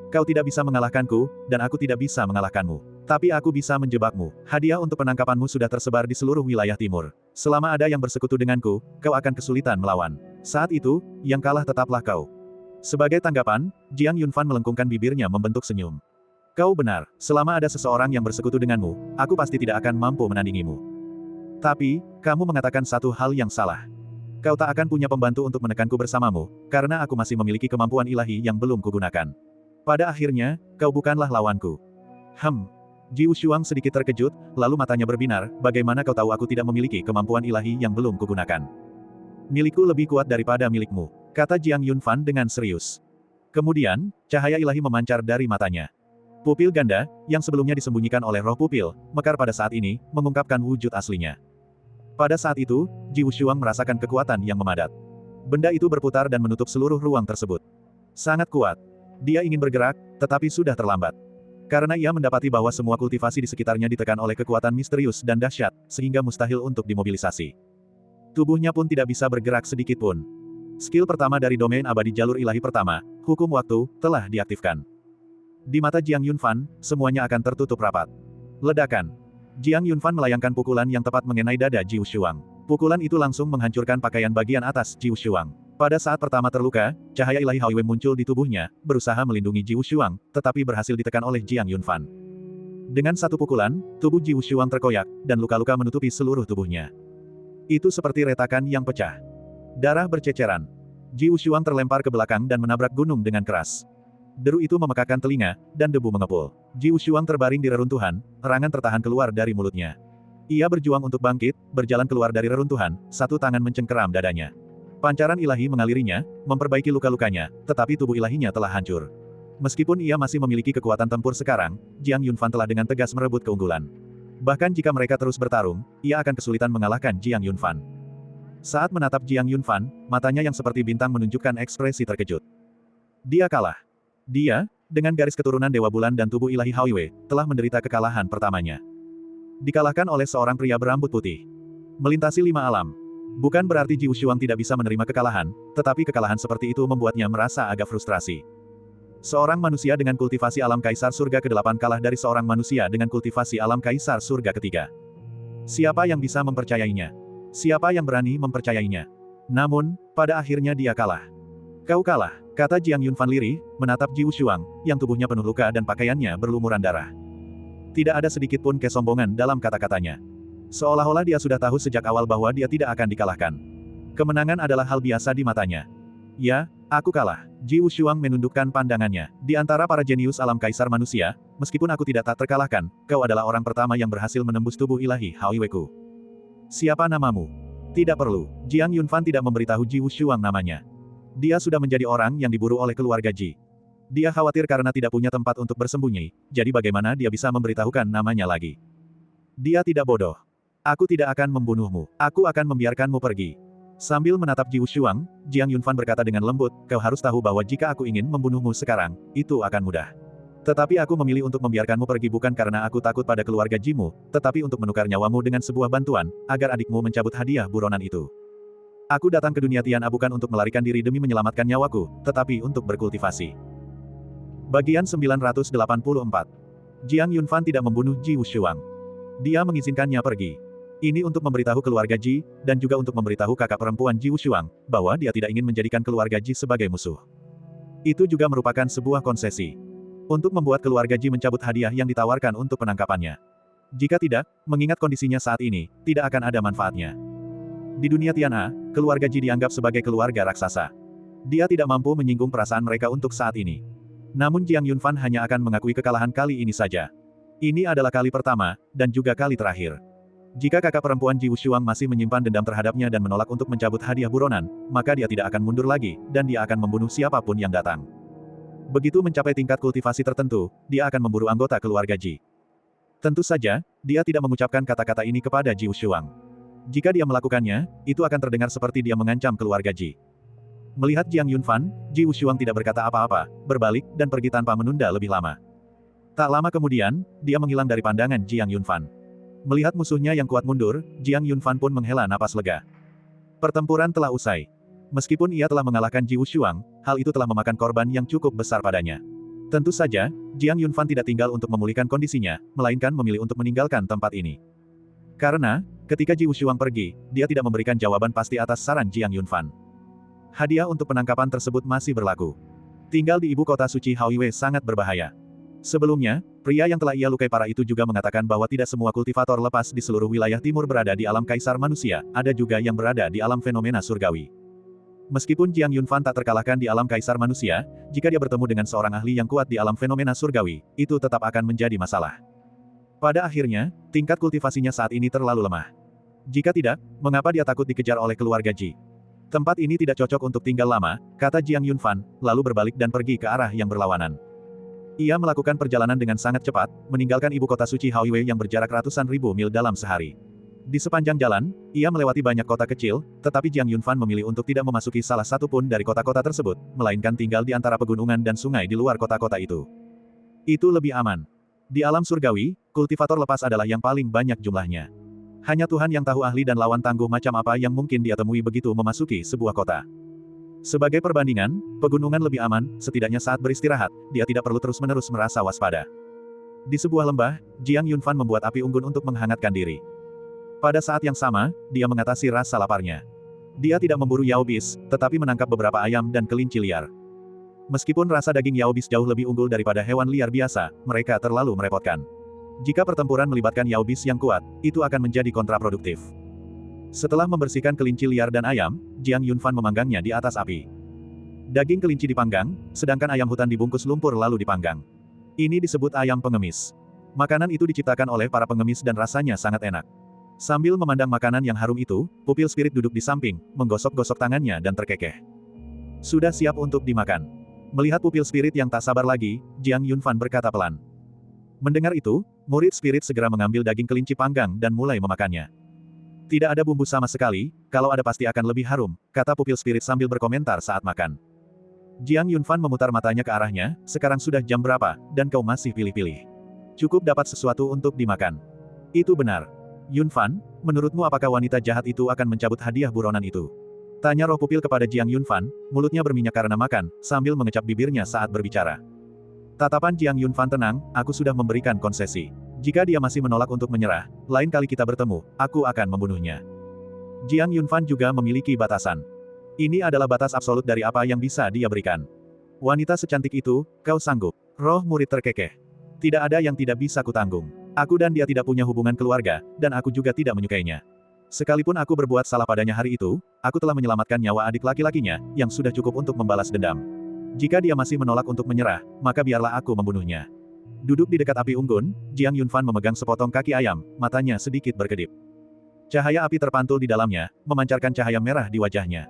Kau tidak bisa mengalahkanku, dan aku tidak bisa mengalahkanmu. Tapi aku bisa menjebakmu. Hadiah untuk penangkapanmu sudah tersebar di seluruh wilayah timur. Selama ada yang bersekutu denganku, kau akan kesulitan melawan. Saat itu, yang kalah tetaplah kau. Sebagai tanggapan, Jiang Yunfan melengkungkan bibirnya membentuk senyum. Kau benar, selama ada seseorang yang bersekutu denganmu, aku pasti tidak akan mampu menandingimu. Tapi, kamu mengatakan satu hal yang salah. Kau tak akan punya pembantu untuk menekanku bersamamu, karena aku masih memiliki kemampuan ilahi yang belum kugunakan. Pada akhirnya, kau bukanlah lawanku. Ji Wushuang sedikit terkejut, lalu matanya berbinar, bagaimana kau tahu aku tidak memiliki kemampuan ilahi yang belum kugunakan? Milikku lebih kuat daripada milikmu, kata Jiang Yunfan dengan serius. Kemudian, cahaya ilahi memancar dari matanya. Pupil ganda, yang sebelumnya disembunyikan oleh roh pupil, mekar pada saat ini, mengungkapkan wujud aslinya. Pada saat itu, Ji Wushuang merasakan kekuatan yang memadat. Benda itu berputar dan menutup seluruh ruang tersebut. Sangat kuat. Dia ingin bergerak, tetapi sudah terlambat. Karena ia mendapati bahwa semua kultivasi di sekitarnya ditekan oleh kekuatan misterius dan dahsyat, sehingga mustahil untuk dimobilisasi. Tubuhnya pun tidak bisa bergerak sedikit pun. Skill pertama dari domain abadi jalur ilahi pertama, hukum waktu, telah diaktifkan. Di mata Jiang Yunfan, semuanya akan tertutup rapat. Ledakan. Jiang Yunfan melayangkan pukulan yang tepat mengenai dada Ji Wushuang. Pukulan itu langsung menghancurkan pakaian bagian atas Ji Wushuang. Pada saat pertama terluka, cahaya ilahi Hao Wei muncul di tubuhnya, berusaha melindungi Ji Wushuang, tetapi berhasil ditekan oleh Jiang Yunfan. Dengan satu pukulan, tubuh Ji Wushuang terkoyak, dan luka-luka menutupi seluruh tubuhnya. Itu seperti retakan yang pecah. Darah berceceran. Ji Wushuang terlempar ke belakang dan menabrak gunung dengan keras. Deru itu memekakkan telinga, dan debu mengepul. Ji Wushuang terbaring di reruntuhan, erangan tertahan keluar dari mulutnya. Ia berjuang untuk bangkit, berjalan keluar dari reruntuhan, satu tangan mencengkeram dadanya. Pancaran ilahi mengalirinya, memperbaiki luka-lukanya, tetapi tubuh ilahinya telah hancur. Meskipun ia masih memiliki kekuatan tempur sekarang, Jiang Yunfan telah dengan tegas merebut keunggulan. Bahkan jika mereka terus bertarung, ia akan kesulitan mengalahkan Jiang Yunfan. Saat menatap Jiang Yunfan, matanya yang seperti bintang menunjukkan ekspresi terkejut. Dia kalah. Dia, dengan garis keturunan Dewa Bulan dan tubuh ilahi Hao Wei, telah menderita kekalahan pertamanya. Dikalahkan oleh seorang pria berambut putih. Melintasi 5 alam. Bukan berarti Ji Wushuang tidak bisa menerima kekalahan, tetapi kekalahan seperti itu membuatnya merasa agak frustrasi. Seorang manusia dengan kultivasi alam Kaisar Surga ke-8 kalah dari seorang manusia dengan kultivasi alam Kaisar Surga ke-3. Siapa yang bisa mempercayainya? Siapa yang berani mempercayainya? Namun, pada akhirnya dia kalah. Kau kalah, kata Jiang Yunfan lirih, menatap Ji Wushuang, yang tubuhnya penuh luka dan pakaiannya berlumuran darah. Tidak ada sedikit pun kesombongan dalam kata-katanya. Seolah-olah dia sudah tahu sejak awal bahwa dia tidak akan dikalahkan. Kemenangan adalah hal biasa di matanya. Ya, aku kalah. Ji Wushuang menundukkan pandangannya. Di antara para jenius alam Kaisar manusia, meskipun aku tidak tak terkalahkan, kau adalah orang pertama yang berhasil menembus tubuh ilahi Hao Wei-ku. Siapa namamu? Tidak perlu. Jiang Yunfan tidak memberitahu Ji Wushuang namanya. Dia sudah menjadi orang yang diburu oleh keluarga Ji. Dia khawatir karena tidak punya tempat untuk bersembunyi, jadi bagaimana dia bisa memberitahukan namanya lagi? Dia tidak bodoh. Aku tidak akan membunuhmu. Aku akan membiarkanmu pergi. Sambil menatap Ji Wushuang, Jiang Yunfan berkata dengan lembut, kau harus tahu bahwa jika aku ingin membunuhmu sekarang, itu akan mudah. Tetapi aku memilih untuk membiarkanmu pergi bukan karena aku takut pada keluarga Jimu, tetapi untuk menukar nyawamu dengan sebuah bantuan, agar adikmu mencabut hadiah buronan itu. Aku datang ke dunia Tian A bukan untuk melarikan diri demi menyelamatkan nyawaku, tetapi untuk berkultivasi. Bagian 984. Jiang Yunfan tidak membunuh Ji Wushuang. Dia mengizinkannya pergi. Ini untuk memberitahu keluarga Ji, dan juga untuk memberitahu kakak perempuan Ji Wushuang, bahwa dia tidak ingin menjadikan keluarga Ji sebagai musuh. Itu juga merupakan sebuah konsesi. Untuk membuat keluarga Ji mencabut hadiah yang ditawarkan untuk penangkapannya. Jika tidak, mengingat kondisinya saat ini, tidak akan ada manfaatnya. Di dunia Tian A, keluarga Ji dianggap sebagai keluarga raksasa. Dia tidak mampu menyinggung perasaan mereka untuk saat ini. Namun Jiang Yunfan hanya akan mengakui kekalahan kali ini saja. Ini adalah kali pertama, dan juga kali terakhir. Jika kakak perempuan Ji Wushuang masih menyimpan dendam terhadapnya dan menolak untuk mencabut hadiah buronan, maka dia tidak akan mundur lagi, dan dia akan membunuh siapapun yang datang. Begitu mencapai tingkat kultivasi tertentu, dia akan memburu anggota keluarga Ji. Tentu saja, dia tidak mengucapkan kata-kata ini kepada Ji Wushuang. Jika dia melakukannya, itu akan terdengar seperti dia mengancam keluarga Ji. Melihat Jiang Yunfan, Ji Wushuang tidak berkata apa-apa, berbalik, dan pergi tanpa menunda lebih lama. Tak lama kemudian, dia menghilang dari pandangan Jiang Yunfan. Melihat musuhnya yang kuat mundur, Jiang Yunfan pun menghela napas lega. Pertempuran telah usai. Meskipun ia telah mengalahkan Ji Wushuang, hal itu telah memakan korban yang cukup besar padanya. Tentu saja, Jiang Yunfan tidak tinggal untuk memulihkan kondisinya, melainkan memilih untuk meninggalkan tempat ini. Karena, ketika Ji Wushuang pergi, dia tidak memberikan jawaban pasti atas saran Jiang Yunfan. Hadiah untuk penangkapan tersebut masih berlaku. Tinggal di ibu kota suci Haoiwei sangat berbahaya. Sebelumnya, pria yang telah ia lukai parah itu juga mengatakan bahwa tidak semua kultivator lepas di seluruh wilayah timur berada di alam kaisar manusia, ada juga yang berada di alam fenomena surgawi. Meskipun Jiang Yunfan tak terkalahkan di alam kaisar manusia, jika dia bertemu dengan seorang ahli yang kuat di alam fenomena surgawi, itu tetap akan menjadi masalah. Pada akhirnya, tingkat kultivasinya saat ini terlalu lemah. Jika tidak, mengapa dia takut dikejar oleh keluarga Ji? Tempat ini tidak cocok untuk tinggal lama, kata Jiang Yunfan, lalu berbalik dan pergi ke arah yang berlawanan. Ia melakukan perjalanan dengan sangat cepat, meninggalkan ibu kota suci Haoiwei yang berjarak ratusan ribu mil dalam sehari. Di sepanjang jalan, ia melewati banyak kota kecil, tetapi Jiang Yunfan memilih untuk tidak memasuki salah satu pun dari kota-kota tersebut, melainkan tinggal di antara pegunungan dan sungai di luar kota-kota itu. Itu lebih aman. Di alam surgawi, kultivator lepas adalah yang paling banyak jumlahnya. Hanya Tuhan yang tahu ahli dan lawan tangguh macam apa yang mungkin dia temui begitu memasuki sebuah kota. Sebagai perbandingan, pegunungan lebih aman, setidaknya saat beristirahat, dia tidak perlu terus-menerus merasa waspada. Di sebuah lembah, Jiang Yunfan membuat api unggun untuk menghangatkan diri. Pada saat yang sama, dia mengatasi rasa laparnya. Dia tidak memburu yaobis, tetapi menangkap beberapa ayam dan kelinci liar. Meskipun rasa daging yaobis jauh lebih unggul daripada hewan liar biasa, mereka terlalu merepotkan. Jika pertempuran melibatkan yaobis yang kuat, itu akan menjadi kontraproduktif. Setelah membersihkan kelinci liar dan ayam, Jiang Yunfan memanggangnya di atas api. Daging kelinci dipanggang, sedangkan ayam hutan dibungkus lumpur lalu dipanggang. Ini disebut ayam pengemis. Makanan itu diciptakan oleh para pengemis dan rasanya sangat enak. Sambil memandang makanan yang harum itu, pupil spirit duduk di samping, menggosok-gosok tangannya dan terkekeh. Sudah siap untuk dimakan. Melihat pupil spirit yang tak sabar lagi, Jiang Yunfan berkata pelan. Mendengar itu, murid spirit segera mengambil daging kelinci panggang dan mulai memakannya. Tidak ada bumbu sama sekali, kalau ada pasti akan lebih harum, kata pupil spirit sambil berkomentar saat makan. Jiang Yunfan memutar matanya ke arahnya, sekarang sudah jam berapa, dan kau masih pilih-pilih. Cukup dapat sesuatu untuk dimakan. Itu benar. Yunfan, menurutmu apakah wanita jahat itu akan mencabut hadiah buronan itu? Tanya roh pupil kepada Jiang Yunfan, mulutnya berminyak karena makan, sambil mengecap bibirnya saat berbicara. Tatapan Jiang Yunfan tenang, aku sudah memberikan konsesi. Jika dia masih menolak untuk menyerah, lain kali kita bertemu, aku akan membunuhnya. Jiang Yunfan juga memiliki batasan. Ini adalah batas absolut dari apa yang bisa dia berikan. Wanita secantik itu, kau sanggup. Roh murid terkekeh. Tidak ada yang tidak bisa kutanggung. Aku dan dia tidak punya hubungan keluarga, dan aku juga tidak menyukainya. Sekalipun aku berbuat salah padanya hari itu, aku telah menyelamatkan nyawa adik laki-lakinya, yang sudah cukup untuk membalas dendam. Jika dia masih menolak untuk menyerah, maka biarlah aku membunuhnya. Duduk di dekat api unggun, Jiang Yunfan memegang sepotong kaki ayam, matanya sedikit berkedip. Cahaya api terpantul di dalamnya, memancarkan cahaya merah di wajahnya.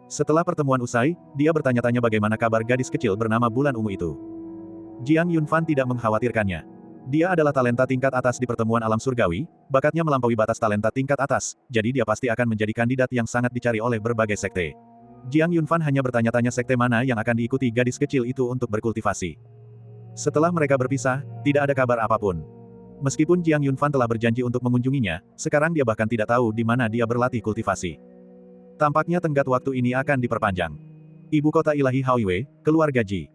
Setelah pertemuan usai, dia bertanya-tanya bagaimana kabar gadis kecil bernama Bulan Ungu itu. Jiang Yunfan tidak mengkhawatirkannya. Dia adalah talenta tingkat atas di pertemuan alam surgawi, bakatnya melampaui batas talenta tingkat atas, jadi dia pasti akan menjadi kandidat yang sangat dicari oleh berbagai sekte. Jiang Yunfan hanya bertanya-tanya sekte mana yang akan diikuti gadis kecil itu untuk berkultivasi. Setelah mereka berpisah, tidak ada kabar apapun. Meskipun Jiang Yunfan telah berjanji untuk mengunjunginya, sekarang dia bahkan tidak tahu di mana dia berlatih kultivasi. Tampaknya tenggat waktu ini akan diperpanjang. Ibu kota ilahi Haoiwei, keluarga Ji.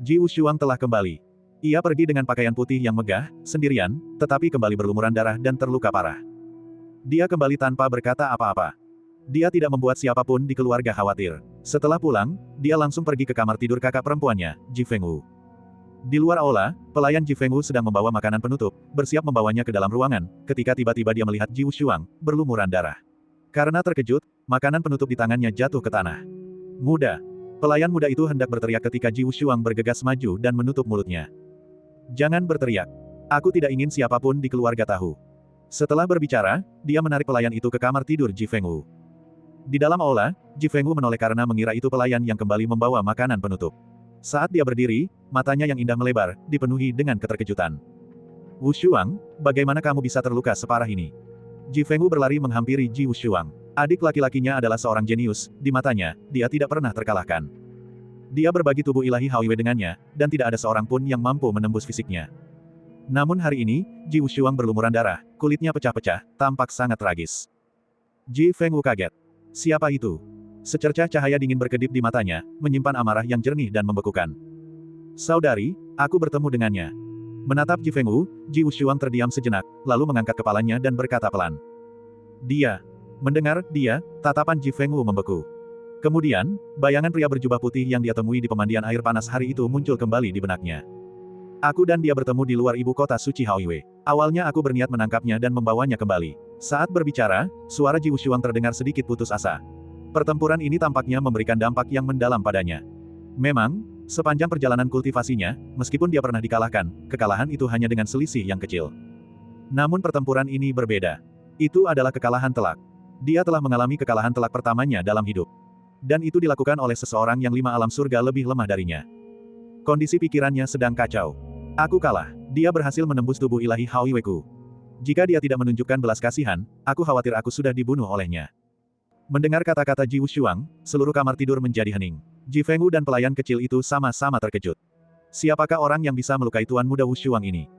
Ji Wushuang telah kembali. Ia pergi dengan pakaian putih yang megah, sendirian, tetapi kembali berlumuran darah dan terluka parah. Dia kembali tanpa berkata apa-apa. Dia tidak membuat siapapun di keluarga khawatir. Setelah pulang, dia langsung pergi ke kamar tidur kakak perempuannya, Ji Fengwu. Di luar aula, pelayan Ji Fengwu sedang membawa makanan penutup, bersiap membawanya ke dalam ruangan, ketika tiba-tiba dia melihat Ji Wushuang, berlumuran darah. Karena terkejut, makanan penutup di tangannya jatuh ke tanah. Muda. Pelayan muda itu hendak berteriak ketika Ji Wushuang bergegas maju dan menutup mulutnya. Jangan berteriak. Aku tidak ingin siapapun di keluarga tahu. Setelah berbicara, dia menarik pelayan itu ke kamar tidur Ji Fengwu. Di dalam aula, Ji Fengwu menoleh karena mengira itu pelayan yang kembali membawa makanan penutup. Saat dia berdiri, matanya yang indah melebar, dipenuhi dengan keterkejutan. Wushuang, bagaimana kamu bisa terluka separah ini? Ji Fengwu berlari menghampiri Ji Wushuang. Adik laki-lakinya adalah seorang jenius, di matanya, dia tidak pernah terkalahkan. Dia berbagi tubuh ilahi Haoiwei dengannya, dan tidak ada seorang pun yang mampu menembus fisiknya. Namun hari ini, Ji Wushuang berlumuran darah, kulitnya pecah-pecah, tampak sangat tragis. Ji Fengwu kaget. Siapa itu? Secercah cahaya dingin berkedip di matanya, menyimpan amarah yang jernih dan membekukan. Saudari, aku bertemu dengannya. Menatap Ji Fengwu, Ji Wushuang terdiam sejenak, lalu mengangkat kepalanya dan berkata pelan. Dia. Mendengar dia, tatapan Ji Fengwu membeku. Kemudian, bayangan pria berjubah putih yang dia temui di pemandian air panas hari itu muncul kembali di benaknya. Aku dan dia bertemu di luar ibu kota suci Haoiwei. Awalnya aku berniat menangkapnya dan membawanya kembali. Saat berbicara, suara Ji Wushuang terdengar sedikit putus asa. Pertempuran ini tampaknya memberikan dampak yang mendalam padanya. Memang, sepanjang perjalanan kultivasinya, meskipun dia pernah dikalahkan, kekalahan itu hanya dengan selisih yang kecil. Namun pertempuran ini berbeda. Itu adalah kekalahan telak. Dia telah mengalami kekalahan telak pertamanya dalam hidup. Dan itu dilakukan oleh seseorang yang 5 alam surga lebih lemah darinya. Kondisi pikirannya sedang kacau. Aku kalah. Dia berhasil menembus tubuh ilahi Haoiwei-ku. Jika dia tidak menunjukkan belas kasihan, aku khawatir aku sudah dibunuh olehnya. Mendengar kata-kata Ji Wushuang, seluruh kamar tidur menjadi hening. Ji Fengwu dan pelayan kecil itu sama-sama terkejut. Siapakah orang yang bisa melukai Tuan Muda Wushuang ini?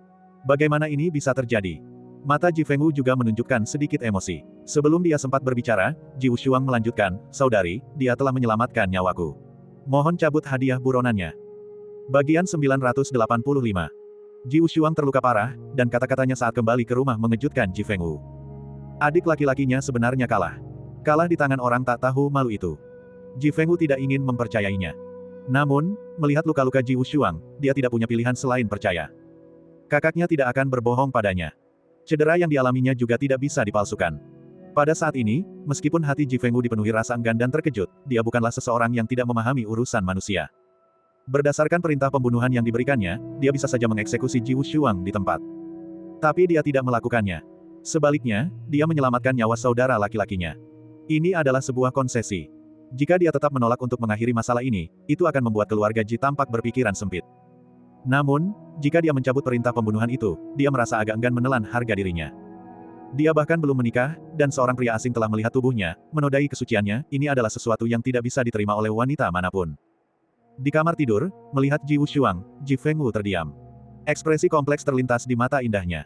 Bagaimana ini bisa terjadi? Mata Ji Fengwu juga menunjukkan sedikit emosi. Sebelum dia sempat berbicara, Ji Wushuang melanjutkan, Saudari, dia telah menyelamatkan nyawaku. Mohon cabut hadiah buronannya. Bagian 985. Ji Wushuang terluka parah, dan kata-katanya saat kembali ke rumah mengejutkan Ji Fengwu. Adik laki-lakinya sebenarnya kalah. Kalah di tangan orang tak tahu malu itu. Ji Fengwu tidak ingin mempercayainya. Namun, melihat luka-luka Ji Wushuang, dia tidak punya pilihan selain percaya. Kakaknya tidak akan berbohong padanya. Cedera yang dialaminya juga tidak bisa dipalsukan. Pada saat ini, meskipun hati Ji Fengwu dipenuhi rasa enggan dan terkejut, dia bukanlah seseorang yang tidak memahami urusan manusia. Berdasarkan perintah pembunuhan yang diberikannya, dia bisa saja mengeksekusi Ji Wushuang di tempat. Tapi dia tidak melakukannya. Sebaliknya, dia menyelamatkan nyawa saudara laki-lakinya. Ini adalah sebuah konsesi. Jika dia tetap menolak untuk mengakhiri masalah ini, itu akan membuat keluarga Ji tampak berpikiran sempit. Namun, jika dia mencabut perintah pembunuhan itu, dia merasa agak enggan menelan harga dirinya. Dia bahkan belum menikah, dan seorang pria asing telah melihat tubuhnya, menodai kesuciannya, ini adalah sesuatu yang tidak bisa diterima oleh wanita manapun. Di kamar tidur, melihat Ji Wushuang, Ji Fengwu terdiam. Ekspresi kompleks terlintas di mata indahnya.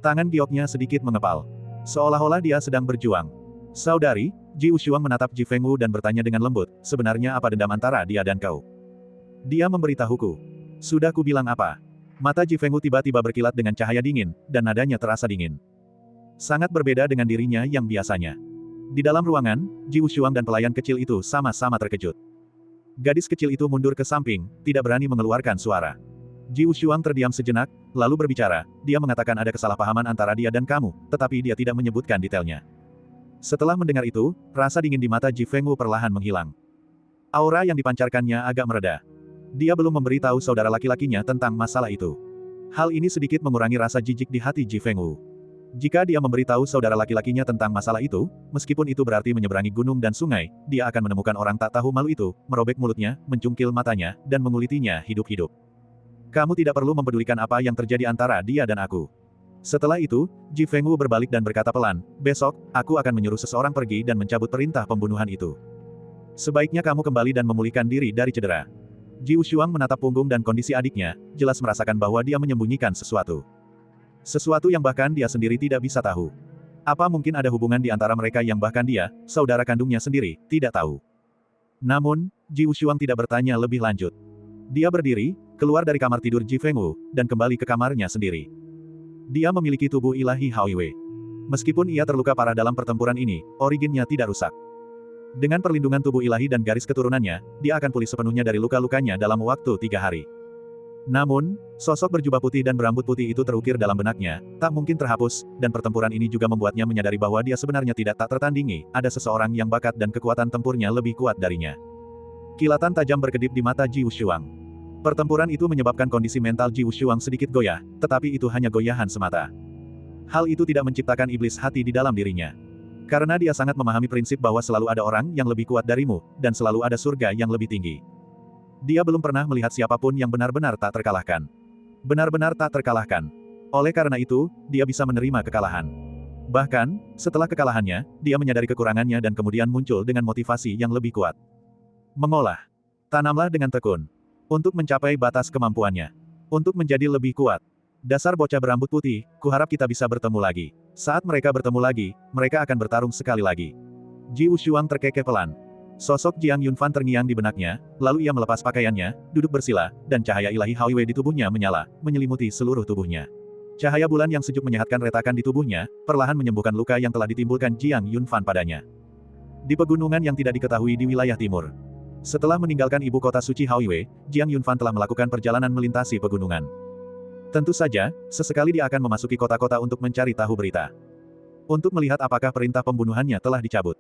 Tangan gioknya sedikit mengepal. Seolah-olah dia sedang berjuang. Saudari, Ji Wushuang menatap Ji Fengwu dan bertanya dengan lembut, sebenarnya apa dendam antara dia dan kau? Dia memberitahuku. Sudah kubilang apa? Mata Ji Fengwu tiba-tiba berkilat dengan cahaya dingin, dan nadanya terasa dingin. Sangat berbeda dengan dirinya yang biasanya. Di dalam ruangan, Ji Wushuang dan pelayan kecil itu sama-sama terkejut. Gadis kecil itu mundur ke samping, tidak berani mengeluarkan suara. Ji Wushuang terdiam sejenak, lalu berbicara, dia mengatakan ada kesalahpahaman antara dia dan kamu, tetapi dia tidak menyebutkan detailnya. Setelah mendengar itu, rasa dingin di mata Ji Fengwu perlahan menghilang. Aura yang dipancarkannya agak mereda. Dia belum memberitahu saudara laki-lakinya tentang masalah itu. Hal ini sedikit mengurangi rasa jijik di hati Ji Fengwu. Jika dia memberitahu saudara laki-lakinya tentang masalah itu, meskipun itu berarti menyeberangi gunung dan sungai, dia akan menemukan orang tak tahu malu itu, merobek mulutnya, mencungkil matanya, dan mengulitinya hidup-hidup. Kamu tidak perlu mempedulikan apa yang terjadi antara dia dan aku. Setelah itu, Ji Fengwu berbalik dan berkata pelan, besok, aku akan menyuruh seseorang pergi dan mencabut perintah pembunuhan itu. Sebaiknya kamu kembali dan memulihkan diri dari cedera. Ji Wushuang menatap punggung dan kondisi adiknya, jelas merasakan bahwa dia menyembunyikan sesuatu. Sesuatu yang bahkan dia sendiri tidak bisa tahu. Apa mungkin ada hubungan di antara mereka yang bahkan dia, saudara kandungnya sendiri, tidak tahu. Namun, Ji Wushuang tidak bertanya lebih lanjut. Dia berdiri, keluar dari kamar tidur Ji Fengwu, dan kembali ke kamarnya sendiri. Dia memiliki tubuh ilahi Haoiwei. Meskipun ia terluka parah dalam pertempuran ini, originnya tidak rusak. Dengan perlindungan tubuh ilahi dan garis keturunannya, dia akan pulih sepenuhnya dari luka-lukanya dalam waktu 3 hari. Namun, sosok berjubah putih dan berambut putih itu terukir dalam benaknya, tak mungkin terhapus, dan pertempuran ini juga membuatnya menyadari bahwa dia sebenarnya tidak tak tertandingi, ada seseorang yang bakat dan kekuatan tempurnya lebih kuat darinya. Kilatan tajam berkedip di mata Ji Wushuang. Pertempuran itu menyebabkan kondisi mental Ji Wushuang sedikit goyah, tetapi itu hanya goyahan semata. Hal itu tidak menciptakan iblis hati di dalam dirinya. Karena dia sangat memahami prinsip bahwa selalu ada orang yang lebih kuat darimu, dan selalu ada surga yang lebih tinggi. Dia belum pernah melihat siapapun yang benar-benar tak terkalahkan. Benar-benar tak terkalahkan. Oleh karena itu, dia bisa menerima kekalahan. Bahkan, setelah kekalahannya, dia menyadari kekurangannya dan kemudian muncul dengan motivasi yang lebih kuat. Mengolah. Tanamlah dengan tekun. Untuk mencapai batas kemampuannya. Untuk menjadi lebih kuat. Dasar bocah berambut putih, kuharap kita bisa bertemu lagi. Saat mereka bertemu lagi, mereka akan bertarung sekali lagi. Ji Wushuang terkekeh pelan. Sosok Jiang Yunfan terngiang di benaknya, lalu ia melepas pakaiannya, duduk bersila, dan cahaya ilahi Haiwei di tubuhnya menyala, menyelimuti seluruh tubuhnya. Cahaya bulan yang sejuk menyehatkan retakan di tubuhnya, perlahan menyembuhkan luka yang telah ditimbulkan Jiang Yunfan padanya. Di pegunungan yang tidak diketahui di wilayah timur. Setelah meninggalkan ibu kota suci Haiwei, Jiang Yunfan telah melakukan perjalanan melintasi pegunungan. Tentu saja, sesekali dia akan memasuki kota-kota untuk mencari tahu berita. Untuk melihat apakah perintah pembunuhannya telah dicabut.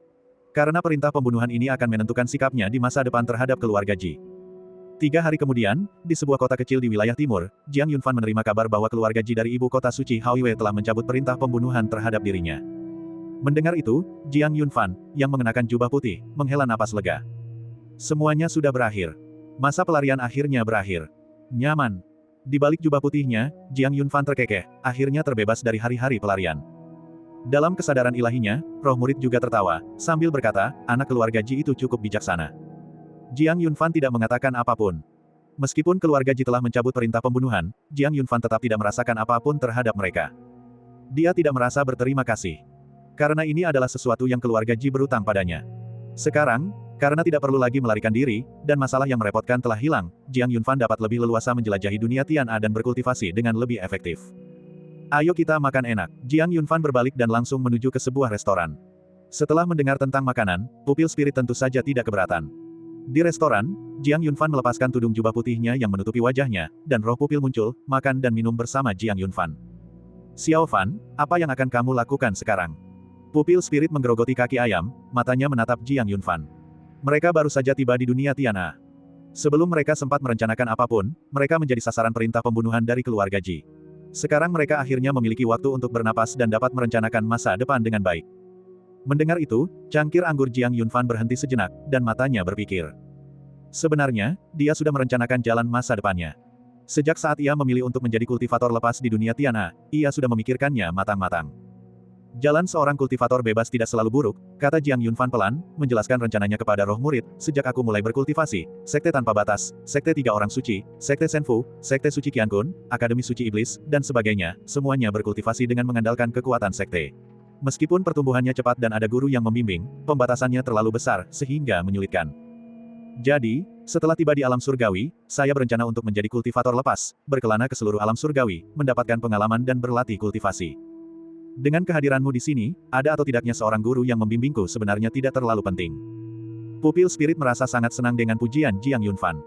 Karena perintah pembunuhan ini akan menentukan sikapnya di masa depan terhadap keluarga Ji. 3 hari kemudian, di sebuah kota kecil di wilayah timur, Jiang Yunfan menerima kabar bahwa keluarga Ji dari ibu kota suci Haiwei telah mencabut perintah pembunuhan terhadap dirinya. Mendengar itu, Jiang Yunfan, yang mengenakan jubah putih, menghela napas lega. Semuanya sudah berakhir. Masa pelarian akhirnya berakhir. Nyaman. Di balik jubah putihnya, Jiang Yunfan terkekeh, akhirnya terbebas dari hari-hari pelarian. Dalam kesadaran ilahinya, roh murid juga tertawa, sambil berkata, anak keluarga Ji itu cukup bijaksana. Jiang Yunfan tidak mengatakan apapun. Meskipun keluarga Ji telah mencabut perintah pembunuhan, Jiang Yunfan tetap tidak merasakan apapun terhadap mereka. Dia tidak merasa berterima kasih. Karena ini adalah sesuatu yang keluarga Ji berutang padanya. Sekarang, karena tidak perlu lagi melarikan diri, dan masalah yang merepotkan telah hilang, Jiang Yunfan dapat lebih leluasa menjelajahi dunia Tian'a dan berkultivasi dengan lebih efektif. Ayo kita makan enak. Jiang Yunfan berbalik dan langsung menuju ke sebuah restoran. Setelah mendengar tentang makanan, pupil spirit tentu saja tidak keberatan. Di restoran, Jiang Yunfan melepaskan tudung jubah putihnya yang menutupi wajahnya, dan roh pupil muncul, makan dan minum bersama Jiang Yunfan. Xiao Fan, apa yang akan kamu lakukan sekarang? Pupil spirit menggerogoti kaki ayam, matanya menatap Jiang Yunfan. Mereka baru saja tiba di dunia Tian'a. Sebelum mereka sempat merencanakan apapun, mereka menjadi sasaran perintah pembunuhan dari keluarga Ji. Sekarang mereka akhirnya memiliki waktu untuk bernapas dan dapat merencanakan masa depan dengan baik. Mendengar itu, cangkir anggur Jiang Yunfan berhenti sejenak, dan matanya berpikir. Sebenarnya, dia sudah merencanakan jalan masa depannya. Sejak saat ia memilih untuk menjadi kultivator lepas di dunia Tian'a, ia sudah memikirkannya matang-matang. Jalan seorang kultivator bebas tidak selalu buruk, kata Jiang Yunfan pelan, menjelaskan rencananya kepada roh murid, sejak aku mulai berkultivasi, sekte tanpa batas, sekte 3 orang suci, sekte Senfu, sekte suci Qiankun, akademi suci iblis, dan sebagainya, semuanya berkultivasi dengan mengandalkan kekuatan sekte. Meskipun pertumbuhannya cepat dan ada guru yang membimbing, pembatasannya terlalu besar, sehingga menyulitkan. Jadi, setelah tiba di alam surgawi, saya berencana untuk menjadi kultivator lepas, berkelana ke seluruh alam surgawi, mendapatkan pengalaman dan berlatih kultivasi. Dengan kehadiranmu di sini, ada atau tidaknya seorang guru yang membimbingku sebenarnya tidak terlalu penting. Pupil spirit merasa sangat senang dengan pujian Jiang Yunfan.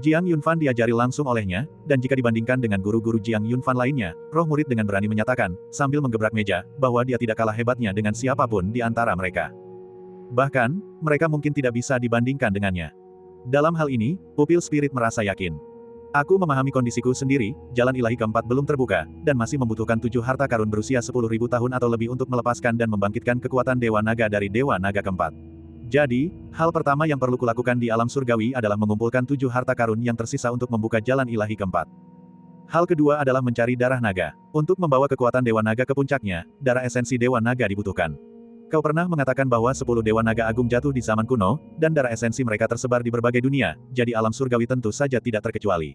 Jiang Yunfan diajari langsung olehnya, dan jika dibandingkan dengan guru-guru Jiang Yunfan lainnya, roh murid dengan berani menyatakan, sambil menggebrak meja, bahwa dia tidak kalah hebatnya dengan siapapun di antara mereka. Bahkan, mereka mungkin tidak bisa dibandingkan dengannya. Dalam hal ini, pupil spirit merasa yakin. Aku memahami kondisiku sendiri, jalan ilahi keempat belum terbuka, dan masih membutuhkan 7 harta karun berusia 10.000 tahun atau lebih untuk melepaskan dan membangkitkan kekuatan Dewa Naga dari Dewa Naga keempat. Jadi, hal pertama yang perlu kulakukan di alam surgawi adalah mengumpulkan 7 harta karun yang tersisa untuk membuka jalan ilahi keempat. Hal kedua adalah mencari darah naga. Untuk membawa kekuatan Dewa Naga ke puncaknya, darah esensi Dewa Naga dibutuhkan. Kau pernah mengatakan bahwa 10 Dewa Naga Agung jatuh di zaman kuno, dan darah esensi mereka tersebar di berbagai dunia, jadi alam surgawi tentu saja tidak terkecuali.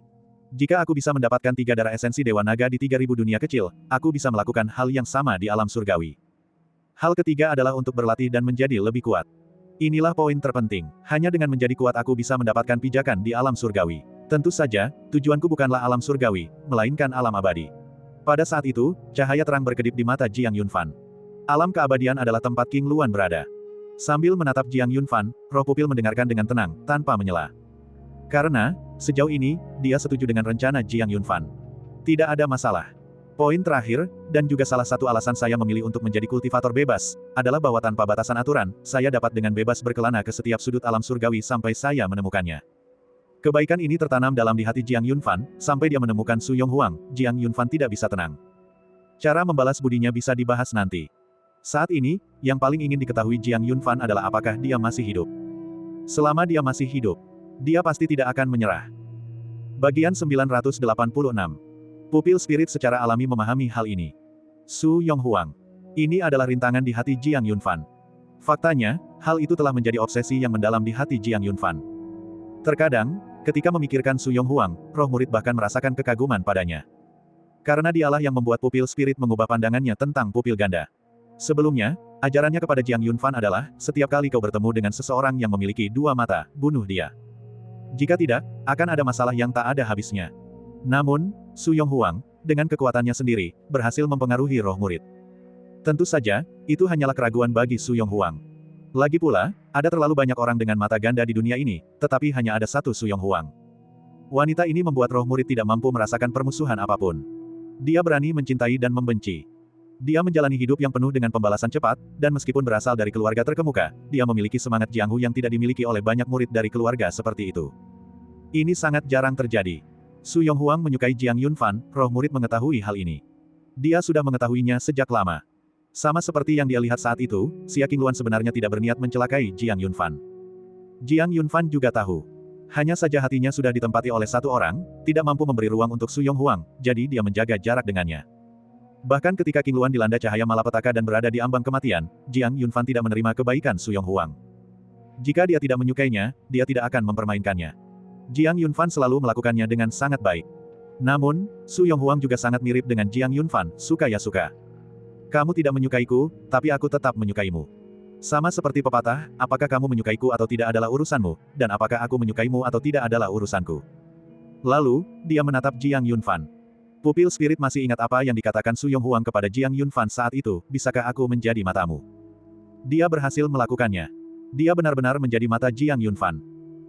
Jika aku bisa mendapatkan 3 darah esensi Dewa Naga di 3000 dunia kecil, aku bisa melakukan hal yang sama di alam surgawi. Hal ketiga adalah untuk berlatih dan menjadi lebih kuat. Inilah poin terpenting. Hanya dengan menjadi kuat aku bisa mendapatkan pijakan di alam surgawi. Tentu saja, tujuanku bukanlah alam surgawi, melainkan alam abadi. Pada saat itu, cahaya terang berkedip di mata Jiang Yunfan. Alam keabadian adalah tempat King Luan berada. Sambil menatap Jiang Yunfan, roh pupil mendengarkan dengan tenang, tanpa menyela. Karena, sejauh ini, dia setuju dengan rencana Jiang Yunfan. Tidak ada masalah. Poin terakhir, dan juga salah satu alasan saya memilih untuk menjadi kultivator bebas, adalah bahwa tanpa batasan aturan, saya dapat dengan bebas berkelana ke setiap sudut alam surgawi sampai saya menemukannya. Kebaikan ini tertanam dalam di hati Jiang Yunfan, sampai dia menemukan Su Yonghuang, Jiang Yunfan tidak bisa tenang. Cara membalas budinya bisa dibahas nanti. Saat ini, yang paling ingin diketahui Jiang Yunfan adalah apakah dia masih hidup. Selama dia masih hidup, dia pasti tidak akan menyerah. Bagian 986. Pupil spirit secara alami memahami hal ini. Su Yonghuang. Ini adalah rintangan di hati Jiang Yunfan. Faktanya, hal itu telah menjadi obsesi yang mendalam di hati Jiang Yunfan. Terkadang, ketika memikirkan Su Yonghuang, roh murid bahkan merasakan kekaguman padanya. Karena dialah yang membuat pupil spirit mengubah pandangannya tentang pupil ganda. Sebelumnya, Ajarannya kepada Jiang Yunfan adalah, setiap kali kau bertemu dengan seseorang yang memiliki dua mata, bunuh dia. Jika tidak, akan ada masalah yang tak ada habisnya. Namun, Su Yonghuang, dengan kekuatannya sendiri, berhasil mempengaruhi roh murid. Tentu saja, itu hanyalah keraguan bagi Su Yonghuang. Lagi pula, ada terlalu banyak orang dengan mata ganda di dunia ini, tetapi hanya ada satu Su Yonghuang. Wanita ini membuat roh murid tidak mampu merasakan permusuhan apapun. Dia berani mencintai dan membenci. Dia menjalani hidup yang penuh dengan pembalasan cepat, dan meskipun berasal dari keluarga terkemuka, dia memiliki semangat Jianghu yang tidak dimiliki oleh banyak murid dari keluarga seperti itu. Ini sangat jarang terjadi. Su Yonghuang menyukai Jiang Yunfan, roh murid mengetahui hal ini. Dia sudah mengetahuinya sejak lama. Sama seperti yang dia lihat saat itu, Xia Qingluan sebenarnya tidak berniat mencelakai Jiang Yunfan. Jiang Yunfan juga tahu. Hanya saja hatinya sudah ditempati oleh satu orang, tidak mampu memberi ruang untuk Su Yonghuang, jadi dia menjaga jarak dengannya. Bahkan ketika Qingluan dilanda cahaya malapetaka dan berada di ambang kematian, Jiang Yunfan tidak menerima kebaikan Su Yonghuang. Jika dia tidak menyukainya, dia tidak akan mempermainkannya. Jiang Yunfan selalu melakukannya dengan sangat baik. Namun, Su Yonghuang juga sangat mirip dengan Jiang Yunfan, suka ya suka. Kamu tidak menyukaiku, tapi aku tetap menyukaimu. Sama seperti pepatah, apakah kamu menyukaiku atau tidak adalah urusanmu, dan apakah aku menyukaimu atau tidak adalah urusanku. Lalu, dia menatap Jiang Yunfan. Pupil spirit masih ingat apa yang dikatakan Su Yonghuang kepada Jiang Yunfan saat itu, bisakah aku menjadi matamu? Dia berhasil melakukannya. Dia benar-benar menjadi mata Jiang Yunfan.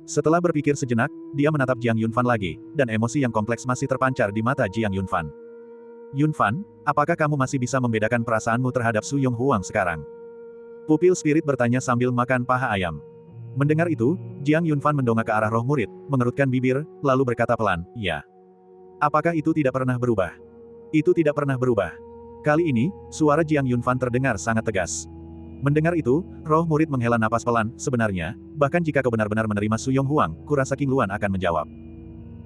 Setelah berpikir sejenak, dia menatap Jiang Yunfan lagi, dan emosi yang kompleks masih terpancar di mata Jiang Yunfan. Yunfan, apakah kamu masih bisa membedakan perasaanmu terhadap Su Yonghuang sekarang? Pupil spirit bertanya sambil makan paha ayam. Mendengar itu, Jiang Yunfan mendongak ke arah roh murid, mengerutkan bibir, lalu berkata pelan, ya. Apakah itu tidak pernah berubah? Itu tidak pernah berubah. Kali ini, suara Jiang Yunfan terdengar sangat tegas. Mendengar itu, roh murid menghela napas pelan, sebenarnya, bahkan jika kau benar-benar menerima Su Yonghuang, kurasa Qingluan akan menjawab.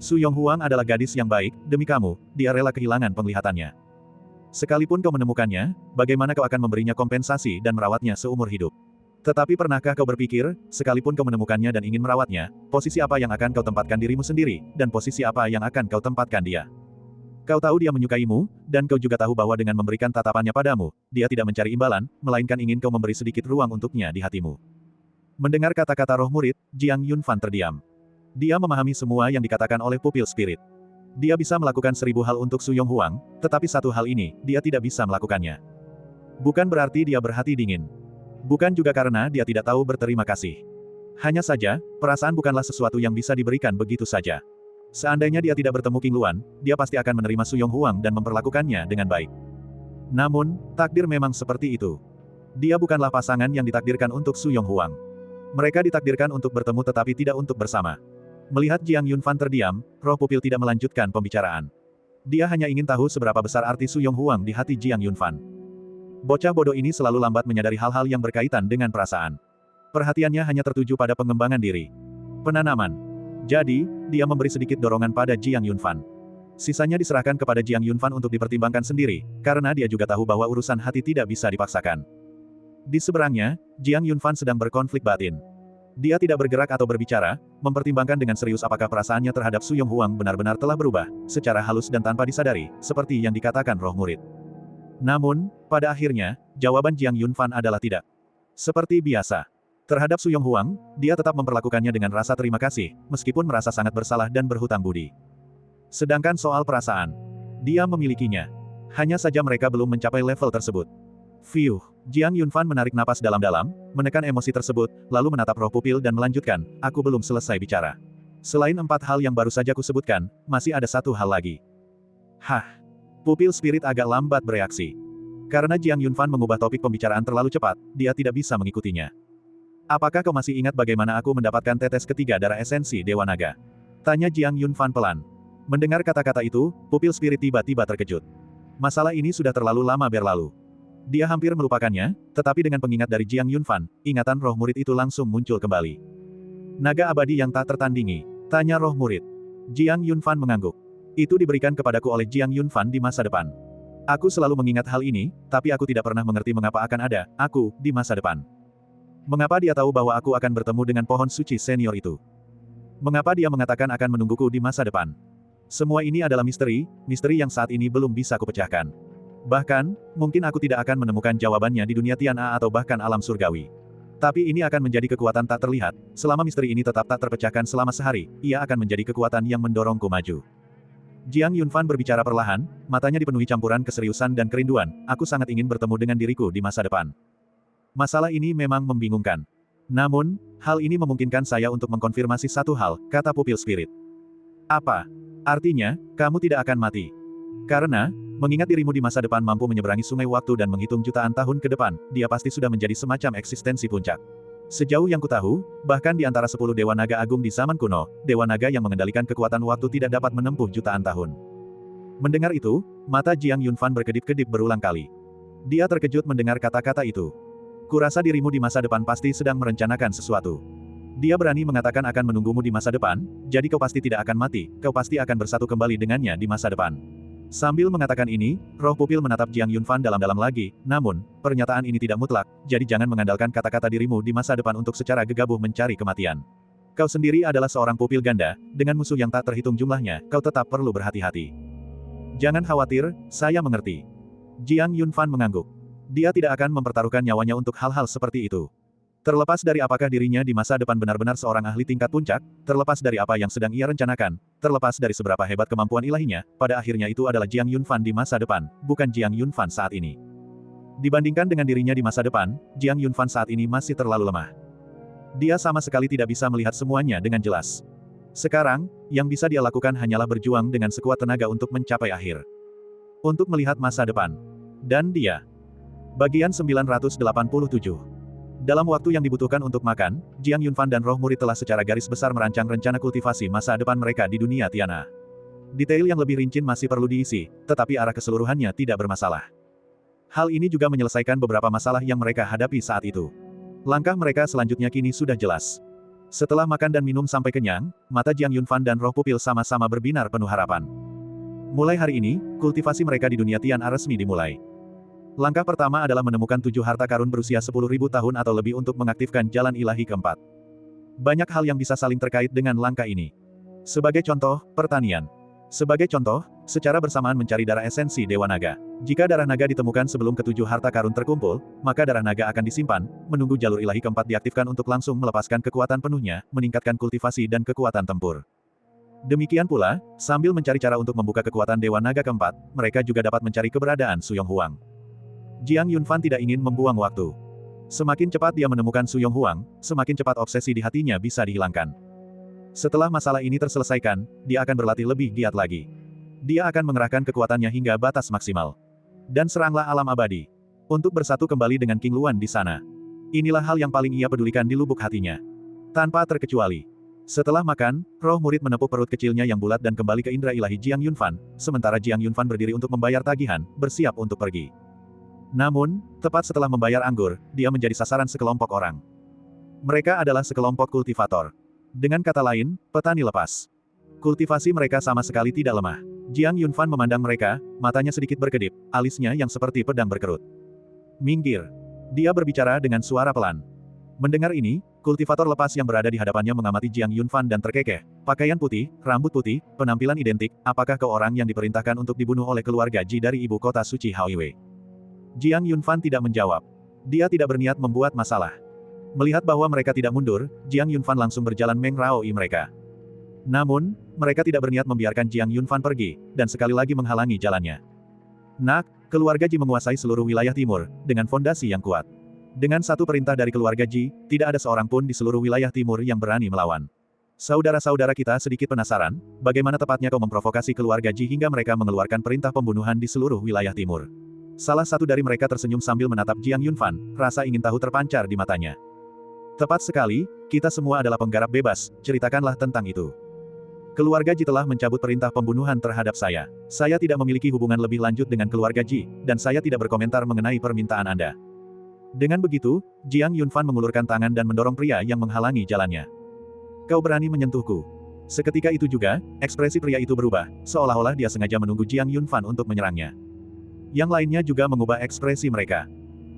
Su Yonghuang adalah gadis yang baik, demi kamu, dia rela kehilangan penglihatannya. Sekalipun kau menemukannya, bagaimana kau akan memberinya kompensasi dan merawatnya seumur hidup? Tetapi pernahkah kau berpikir, sekalipun kau menemukannya dan ingin merawatnya, posisi apa yang akan kau tempatkan dirimu sendiri, dan posisi apa yang akan kau tempatkan dia? Kau tahu dia menyukaimu, dan kau juga tahu bahwa dengan memberikan tatapannya padamu, dia tidak mencari imbalan, melainkan ingin kau memberi sedikit ruang untuknya di hatimu. Mendengar kata-kata roh murid, Jiang Yunfan terdiam. Dia memahami semua yang dikatakan oleh pupil spirit. Dia bisa melakukan 1000 hal untuk Su Yonghuang, tetapi satu hal ini, dia tidak bisa melakukannya. Bukan berarti dia berhati dingin. Bukan juga karena dia tidak tahu berterima kasih. Hanya saja, perasaan bukanlah sesuatu yang bisa diberikan begitu saja. Seandainya dia tidak bertemu Qingluan, dia pasti akan menerima Su Yonghuang dan memperlakukannya dengan baik. Namun, takdir memang seperti itu. Dia bukanlah pasangan yang ditakdirkan untuk Su Yonghuang. Mereka ditakdirkan untuk bertemu tetapi tidak untuk bersama. Melihat Jiang Yunfan terdiam, roh pupil tidak melanjutkan pembicaraan. Dia hanya ingin tahu seberapa besar arti Su Yonghuang di hati Jiang Yunfan. Bocah bodoh ini selalu lambat menyadari hal-hal yang berkaitan dengan perasaan. Perhatiannya hanya tertuju pada pengembangan diri. Penanaman. Jadi, dia memberi sedikit dorongan pada Jiang Yunfan. Sisanya diserahkan kepada Jiang Yunfan untuk dipertimbangkan sendiri, karena dia juga tahu bahwa urusan hati tidak bisa dipaksakan. Di seberangnya, Jiang Yunfan sedang berkonflik batin. Dia tidak bergerak atau berbicara, mempertimbangkan dengan serius apakah perasaannya terhadap Su Yonghuang benar-benar telah berubah, secara halus dan tanpa disadari, seperti yang dikatakan roh murid. Namun, pada akhirnya, jawaban Jiang Yunfan adalah tidak. Seperti biasa. Terhadap Su Yonghuang, dia tetap memperlakukannya dengan rasa terima kasih, meskipun merasa sangat bersalah dan berhutang budi. Sedangkan soal perasaan, dia memilikinya. Hanya saja mereka belum mencapai level tersebut. Fiuh, Jiang Yunfan menarik napas dalam-dalam, menekan emosi tersebut, lalu menatap roh pupil dan melanjutkan, aku belum selesai bicara. Selain 4 hal yang baru saja kusebutkan, masih ada satu hal lagi. Hah. Pupil spirit agak lambat bereaksi. Karena Jiang Yunfan mengubah topik pembicaraan terlalu cepat, dia tidak bisa mengikutinya. Apakah kau masih ingat bagaimana aku mendapatkan tetes ketiga darah esensi Dewa Naga? Tanya Jiang Yunfan pelan. Mendengar kata-kata itu, pupil spirit tiba-tiba terkejut. Masalah ini sudah terlalu lama berlalu. Dia hampir melupakannya, tetapi dengan pengingat dari Jiang Yunfan, ingatan roh murid itu langsung muncul kembali. Naga abadi yang tak tertandingi. Tanya roh murid. Jiang Yunfan mengangguk. Itu diberikan kepadaku oleh Jiang Yunfan di masa depan. Aku selalu mengingat hal ini, tapi aku tidak pernah mengerti mengapa akan ada, aku, di masa depan. Mengapa dia tahu bahwa aku akan bertemu dengan pohon suci senior itu? Mengapa dia mengatakan akan menungguku di masa depan? Semua ini adalah misteri, misteri yang saat ini belum bisa kupecahkan. Bahkan, mungkin aku tidak akan menemukan jawabannya di dunia Tian A atau bahkan alam surgawi. Tapi ini akan menjadi kekuatan tak terlihat, selama misteri ini tetap tak terpecahkan selama sehari, ia akan menjadi kekuatan yang mendorongku maju. Jiang Yunfan berbicara perlahan, matanya dipenuhi campuran keseriusan dan kerinduan, aku sangat ingin bertemu dengan diriku di masa depan. Masalah ini memang membingungkan. Namun, hal ini memungkinkan saya untuk mengkonfirmasi satu hal, kata pupil spirit. Apa? Artinya, kamu tidak akan mati. Karena, mengingat dirimu di masa depan mampu menyeberangi sungai waktu dan menghitung jutaan tahun ke depan, dia pasti sudah menjadi semacam eksistensi puncak. Sejauh yang kutahu, bahkan di antara 10 Dewa Naga Agung di zaman kuno, Dewa Naga yang mengendalikan kekuatan waktu tidak dapat menempuh jutaan tahun. Mendengar itu, mata Jiang Yunfan berkedip-kedip berulang kali. Dia terkejut mendengar kata-kata itu. Kurasa dirimu di masa depan pasti sedang merencanakan sesuatu. Dia berani mengatakan akan menunggumu di masa depan, jadi kau pasti tidak akan mati, kau pasti akan bersatu kembali dengannya di masa depan. Sambil mengatakan ini, roh pupil menatap Jiang Yunfan dalam-dalam lagi, namun, pernyataan ini tidak mutlak, jadi jangan mengandalkan kata-kata dirimu di masa depan untuk secara gegabah mencari kematian. Kau sendiri adalah seorang pupil ganda, dengan musuh yang tak terhitung jumlahnya, kau tetap perlu berhati-hati. Jangan khawatir, saya mengerti. Jiang Yunfan mengangguk. Dia tidak akan mempertaruhkan nyawanya untuk hal-hal seperti itu. Terlepas dari apakah dirinya di masa depan benar-benar seorang ahli tingkat puncak, terlepas dari apa yang sedang ia rencanakan, terlepas dari seberapa hebat kemampuan ilahinya, pada akhirnya itu adalah Jiang Yunfan di masa depan, bukan Jiang Yunfan saat ini. Dibandingkan dengan dirinya di masa depan, Jiang Yunfan saat ini masih terlalu lemah. Dia sama sekali tidak bisa melihat semuanya dengan jelas. Sekarang, yang bisa dia lakukan hanyalah berjuang dengan sekuat tenaga untuk mencapai akhir. Untuk melihat masa depan. Dan dia. Bagian 987. Dalam waktu yang dibutuhkan untuk makan, Jiang Yunfan dan roh murid telah secara garis besar merancang rencana kultivasi masa depan mereka di dunia Tiana. Detail yang lebih rinci masih perlu diisi, tetapi arah keseluruhannya tidak bermasalah. Hal ini juga menyelesaikan beberapa masalah yang mereka hadapi saat itu. Langkah mereka selanjutnya kini sudah jelas. Setelah makan dan minum sampai kenyang, mata Jiang Yunfan dan roh pupil sama-sama berbinar penuh harapan. Mulai hari ini, kultivasi mereka di dunia Tiana resmi dimulai. Langkah pertama adalah menemukan 7 harta karun berusia 10.000 tahun atau lebih untuk mengaktifkan jalan ilahi keempat. Banyak hal yang bisa saling terkait dengan langkah ini. Sebagai contoh, pertanian. Sebagai contoh, secara bersamaan mencari darah esensi Dewa Naga. Jika darah naga ditemukan sebelum ketujuh harta karun terkumpul, maka darah naga akan disimpan, menunggu jalur ilahi keempat diaktifkan untuk langsung melepaskan kekuatan penuhnya, meningkatkan kultivasi dan kekuatan tempur. Demikian pula, sambil mencari cara untuk membuka kekuatan Dewa Naga keempat, mereka juga dapat mencari keberadaan Su Yonghuang. Jiang Yunfan tidak ingin membuang waktu. Semakin cepat dia menemukan Su Yonghuang, semakin cepat obsesi di hatinya bisa dihilangkan. Setelah masalah ini terselesaikan, dia akan berlatih lebih giat lagi. Dia akan mengerahkan kekuatannya hingga batas maksimal. Dan seranglah alam abadi. Untuk bersatu kembali dengan King Luan di sana. Inilah hal yang paling ia pedulikan di lubuk hatinya. Tanpa terkecuali. Setelah makan, roh murid menepuk perut kecilnya yang bulat dan kembali ke indera ilahi Jiang Yunfan, sementara Jiang Yunfan berdiri untuk membayar tagihan, bersiap untuk pergi. Namun, tepat setelah membayar anggur, dia menjadi sasaran sekelompok orang. Mereka adalah sekelompok kultivator. Dengan kata lain, petani lepas. Kultivasi mereka sama sekali tidak lemah. Jiang Yunfan memandang mereka, matanya sedikit berkedip, alisnya yang seperti pedang berkerut. Minggir. Dia berbicara dengan suara pelan. Mendengar ini, kultivator lepas yang berada di hadapannya mengamati Jiang Yunfan dan terkekeh. Pakaian putih, rambut putih, penampilan identik, apakah kau orang yang diperintahkan untuk dibunuh oleh keluarga Ji dari ibu kota suci Haoiwei? Jiang Yunfan tidak menjawab. Dia tidak berniat membuat masalah. Melihat bahwa mereka tidak mundur, Jiang Yunfan langsung berjalan mengraoi mereka. Namun, mereka tidak berniat membiarkan Jiang Yunfan pergi, dan sekali lagi menghalangi jalannya. Nak, keluarga Ji menguasai seluruh wilayah timur, dengan fondasi yang kuat. Dengan satu perintah dari keluarga Ji, tidak ada seorang pun di seluruh wilayah timur yang berani melawan. Saudara-saudara kita sedikit penasaran, bagaimana tepatnya kau memprovokasi keluarga Ji hingga mereka mengeluarkan perintah pembunuhan di seluruh wilayah timur. Salah satu dari mereka tersenyum sambil menatap Jiang Yunfan, rasa ingin tahu terpancar di matanya. Tepat sekali, kita semua adalah penggarap bebas, ceritakanlah tentang itu. Keluarga Ji telah mencabut perintah pembunuhan terhadap saya. Saya tidak memiliki hubungan lebih lanjut dengan keluarga Ji, dan saya tidak berkomentar mengenai permintaan Anda. Dengan begitu, Jiang Yunfan mengulurkan tangan dan mendorong pria yang menghalangi jalannya. Kau berani menyentuhku. Seketika itu juga, ekspresi pria itu berubah, seolah-olah dia sengaja menunggu Jiang Yunfan untuk menyerangnya. Yang lainnya juga mengubah ekspresi mereka.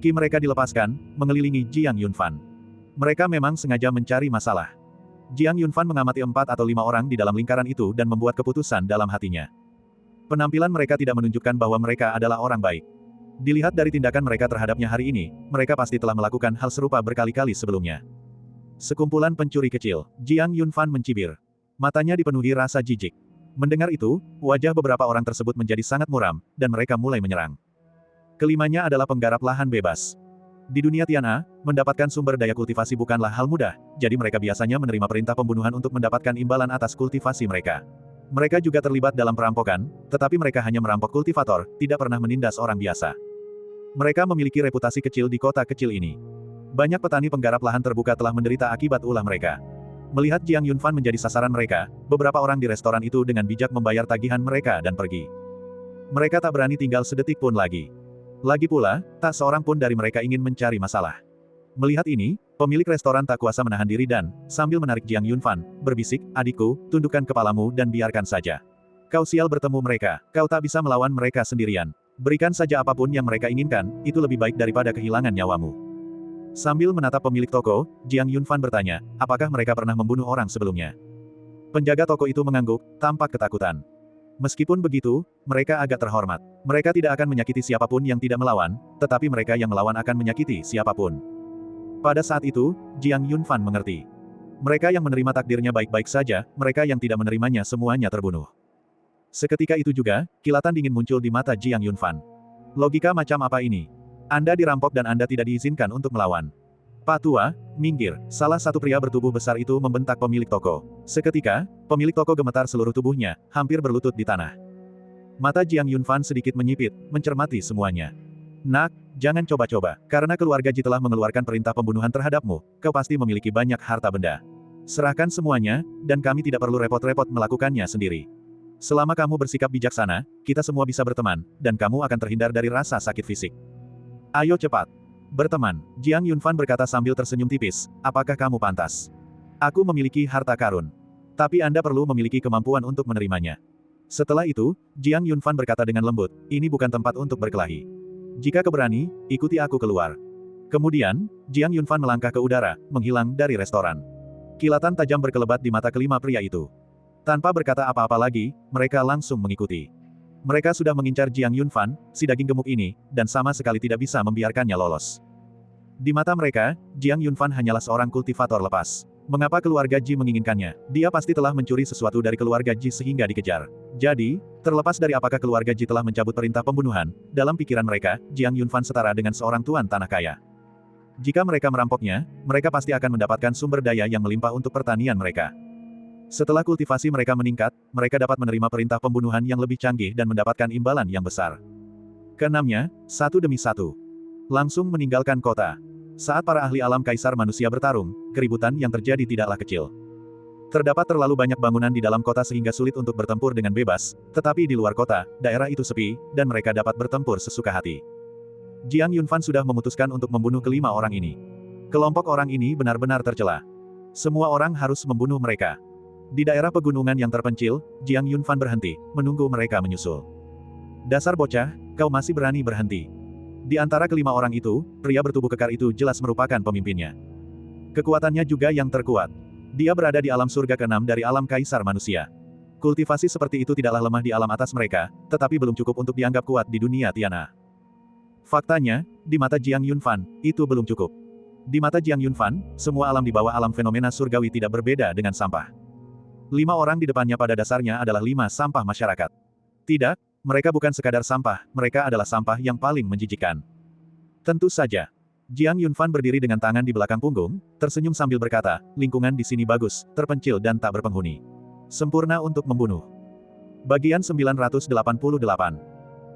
Ki mereka dilepaskan, mengelilingi Jiang Yunfan. Mereka memang sengaja mencari masalah. Jiang Yunfan mengamati 4 atau 5 orang di dalam lingkaran itu dan membuat keputusan dalam hatinya. Penampilan mereka tidak menunjukkan bahwa mereka adalah orang baik. Dilihat dari tindakan mereka terhadapnya hari ini, mereka pasti telah melakukan hal serupa berkali-kali sebelumnya. Sekumpulan pencuri kecil, Jiang Yunfan mencibir. Matanya dipenuhi rasa jijik. Mendengar itu, wajah beberapa orang tersebut menjadi sangat muram, dan mereka mulai menyerang. Kelimanya adalah penggarap lahan bebas. Di dunia Tiana, mendapatkan sumber daya kultivasi bukanlah hal mudah, jadi mereka biasanya menerima perintah pembunuhan untuk mendapatkan imbalan atas kultivasi mereka. Mereka juga terlibat dalam perampokan, tetapi mereka hanya merampok kultivator, tidak pernah menindas orang biasa. Mereka memiliki reputasi kecil di kota kecil ini. Banyak petani penggarap lahan terbuka telah menderita akibat ulah mereka. Melihat Jiang Yunfan menjadi sasaran mereka, beberapa orang di restoran itu dengan bijak membayar tagihan mereka dan pergi. Mereka tak berani tinggal sedetik pun lagi. Lagi pula, tak seorang pun dari mereka ingin mencari masalah. Melihat ini, pemilik restoran tak kuasa menahan diri dan, sambil menarik Jiang Yunfan, berbisik, "Adikku, tundukkan kepalamu dan biarkan saja. Kau sial bertemu mereka, kau tak bisa melawan mereka sendirian. Berikan saja apapun yang mereka inginkan, itu lebih baik daripada kehilangan nyawamu." Sambil menatap pemilik toko, Jiang Yunfan bertanya, apakah mereka pernah membunuh orang sebelumnya. Penjaga toko itu mengangguk, tampak ketakutan. Meskipun begitu, mereka agak terhormat. Mereka tidak akan menyakiti siapapun yang tidak melawan, tetapi mereka yang melawan akan menyakiti siapapun. Pada saat itu, Jiang Yunfan mengerti. Mereka yang menerima takdirnya baik-baik saja, mereka yang tidak menerimanya semuanya terbunuh. Seketika itu juga, kilatan dingin muncul di mata Jiang Yunfan. Logika macam apa ini? Anda dirampok dan Anda tidak diizinkan untuk melawan. Pak Tua, minggir, salah satu pria bertubuh besar itu membentak pemilik toko. Seketika, pemilik toko gemetar seluruh tubuhnya, hampir berlutut di tanah. Mata Jiang Yunfan sedikit menyipit, mencermati semuanya. Nak, jangan coba-coba, karena keluarga Ji telah mengeluarkan perintah pembunuhan terhadapmu, kau pasti memiliki banyak harta benda. Serahkan semuanya, dan kami tidak perlu repot-repot melakukannya sendiri. Selama kamu bersikap bijaksana, kita semua bisa berteman, dan kamu akan terhindar dari rasa sakit fisik. Ayo cepat. Berteman, Jiang Yunfan berkata sambil tersenyum tipis, apakah kamu pantas? Aku memiliki harta karun. Tapi Anda perlu memiliki kemampuan untuk menerimanya. Setelah itu, Jiang Yunfan berkata dengan lembut, ini bukan tempat untuk berkelahi. Jika kau berani, ikuti aku keluar. Kemudian, Jiang Yunfan melangkah ke udara, menghilang dari restoran. Kilatan tajam berkelebat di mata kelima pria itu. Tanpa berkata apa-apa lagi, mereka langsung mengikuti. Mereka sudah mengincar Jiang Yunfan, si daging gemuk ini, dan sama sekali tidak bisa membiarkannya lolos. Di mata mereka, Jiang Yunfan hanyalah seorang kultivator lepas. Mengapa keluarga Ji menginginkannya? Dia pasti telah mencuri sesuatu dari keluarga Ji sehingga dikejar. Jadi, terlepas dari apakah keluarga Ji telah mencabut perintah pembunuhan, dalam pikiran mereka, Jiang Yunfan setara dengan seorang tuan tanah kaya. Jika mereka merampoknya, mereka pasti akan mendapatkan sumber daya yang melimpah untuk pertanian mereka. Setelah kultivasi mereka meningkat, mereka dapat menerima perintah pembunuhan yang lebih canggih dan mendapatkan imbalan yang besar. Keenamnya, satu demi satu. Langsung meninggalkan kota. Saat para ahli alam kaisar manusia bertarung, keributan yang terjadi tidaklah kecil. Terdapat terlalu banyak bangunan di dalam kota sehingga sulit untuk bertempur dengan bebas, tetapi di luar kota, daerah itu sepi, dan mereka dapat bertempur sesuka hati. Jiang Yunfan sudah memutuskan untuk membunuh kelima orang ini. Kelompok orang ini benar-benar tercela. Semua orang harus membunuh mereka. Di daerah pegunungan yang terpencil, Jiang Yunfan berhenti, menunggu mereka menyusul. Dasar bocah, kau masih berani berhenti. Di antara kelima orang itu, pria bertubuh kekar itu jelas merupakan pemimpinnya. Kekuatannya juga yang terkuat. Dia berada di alam surga ke-6 dari alam kaisar manusia. Kultivasi seperti itu tidaklah lemah di alam atas mereka, tetapi belum cukup untuk dianggap kuat di dunia Tiana. Faktanya, di mata Jiang Yunfan, itu belum cukup. Di mata Jiang Yunfan, semua alam di bawah alam fenomena surgawi tidak berbeda dengan sampah. 5 orang di depannya pada dasarnya adalah 5 sampah masyarakat. Tidak, mereka bukan sekadar sampah, mereka adalah sampah yang paling menjijikkan. Tentu saja. Jiang Yunfan berdiri dengan tangan di belakang punggung, tersenyum sambil berkata, lingkungan di sini bagus, terpencil dan tak berpenghuni. Sempurna untuk membunuh. Bagian 988.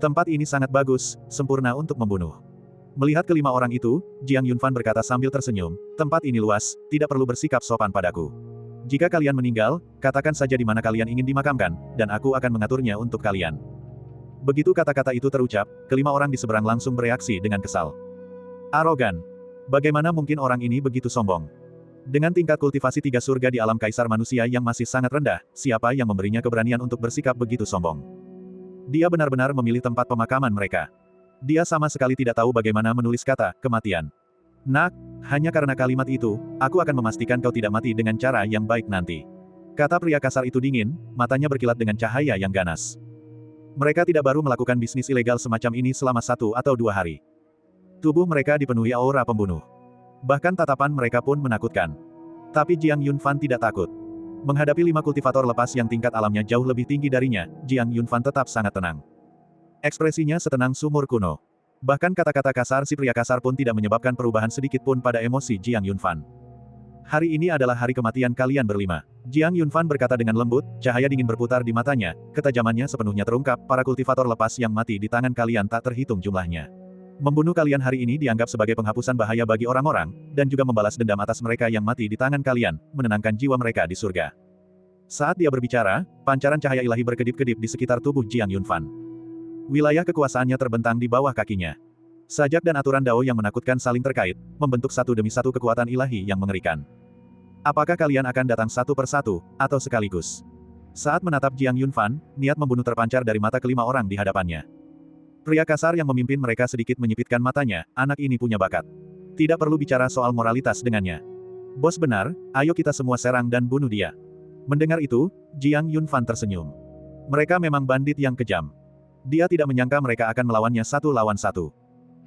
Tempat ini sangat bagus, sempurna untuk membunuh. Melihat kelima orang itu, Jiang Yunfan berkata sambil tersenyum, tempat ini luas, tidak perlu bersikap sopan padaku. Jika kalian meninggal, katakan saja di mana kalian ingin dimakamkan, dan aku akan mengaturnya untuk kalian. Begitu kata-kata itu terucap, kelima orang di seberang langsung bereaksi dengan kesal. Arogan. Bagaimana mungkin orang ini begitu sombong? Dengan tingkat kultivasi 3 surga di alam kaisar manusia yang masih sangat rendah, siapa yang memberinya keberanian untuk bersikap begitu sombong? Dia benar-benar memilih tempat pemakaman mereka. Dia sama sekali tidak tahu bagaimana menulis kata kematian. Nak, hanya karena kalimat itu, aku akan memastikan kau tidak mati dengan cara yang baik nanti. Kata pria kasar itu dingin, matanya berkilat dengan cahaya yang ganas. Mereka tidak baru melakukan bisnis ilegal semacam ini selama 1 atau 2 hari. Tubuh mereka dipenuhi aura pembunuh. Bahkan tatapan mereka pun menakutkan. Tapi Jiang Yunfan tidak takut. Menghadapi 5 kultivator lepas yang tingkat alamnya jauh lebih tinggi darinya, Jiang Yunfan tetap sangat tenang. Ekspresinya setenang sumur kuno. Bahkan kata-kata kasar si pria kasar pun tidak menyebabkan perubahan sedikit pun pada emosi Jiang Yunfan. Hari ini adalah hari kematian kalian berlima. Jiang Yunfan berkata dengan lembut, cahaya dingin berputar di matanya, ketajamannya sepenuhnya terungkap, para kultivator lepas yang mati di tangan kalian tak terhitung jumlahnya. Membunuh kalian hari ini dianggap sebagai penghapusan bahaya bagi orang-orang, dan juga membalas dendam atas mereka yang mati di tangan kalian, menenangkan jiwa mereka di surga. Saat dia berbicara, pancaran cahaya ilahi berkedip-kedip di sekitar tubuh Jiang Yunfan. Wilayah kekuasaannya terbentang di bawah kakinya. Sajak dan aturan Dao yang menakutkan saling terkait, membentuk satu demi satu kekuatan ilahi yang mengerikan. Apakah kalian akan datang satu persatu, atau sekaligus? Saat menatap Jiang Yunfan, niat membunuh terpancar dari mata kelima orang di hadapannya. Pria kasar yang memimpin mereka sedikit menyipitkan matanya, anak ini punya bakat. Tidak perlu bicara soal moralitas dengannya. Bos benar, ayo kita semua serang dan bunuh dia. Mendengar itu, Jiang Yunfan tersenyum. Mereka memang bandit yang kejam. Dia tidak menyangka mereka akan melawannya 1 lawan 1.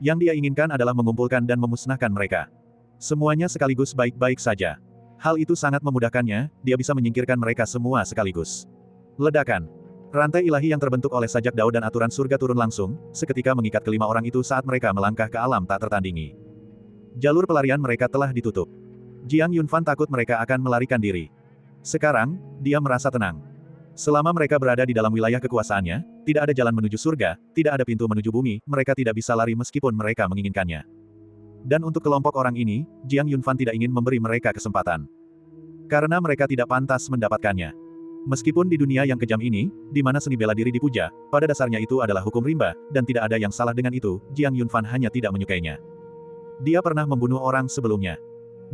Yang dia inginkan adalah mengumpulkan dan memusnahkan mereka. Semuanya sekaligus baik-baik saja. Hal itu sangat memudahkannya, dia bisa menyingkirkan mereka semua sekaligus. Ledakan. Rantai ilahi yang terbentuk oleh sajak Dao dan aturan surga turun langsung, seketika mengikat kelima orang itu saat mereka melangkah ke alam tak tertandingi. Jalur pelarian mereka telah ditutup. Jiang Yunfan takut mereka akan melarikan diri. Sekarang, dia merasa tenang. Selama mereka berada di dalam wilayah kekuasaannya, tidak ada jalan menuju surga, tidak ada pintu menuju bumi, mereka tidak bisa lari meskipun mereka menginginkannya. Dan untuk kelompok orang ini, Jiang Yunfan tidak ingin memberi mereka kesempatan. Karena mereka tidak pantas mendapatkannya. Meskipun di dunia yang kejam ini, di mana seni bela diri dipuja, pada dasarnya itu adalah hukum rimba, dan tidak ada yang salah dengan itu, Jiang Yunfan hanya tidak menyukainya. Dia pernah membunuh orang sebelumnya.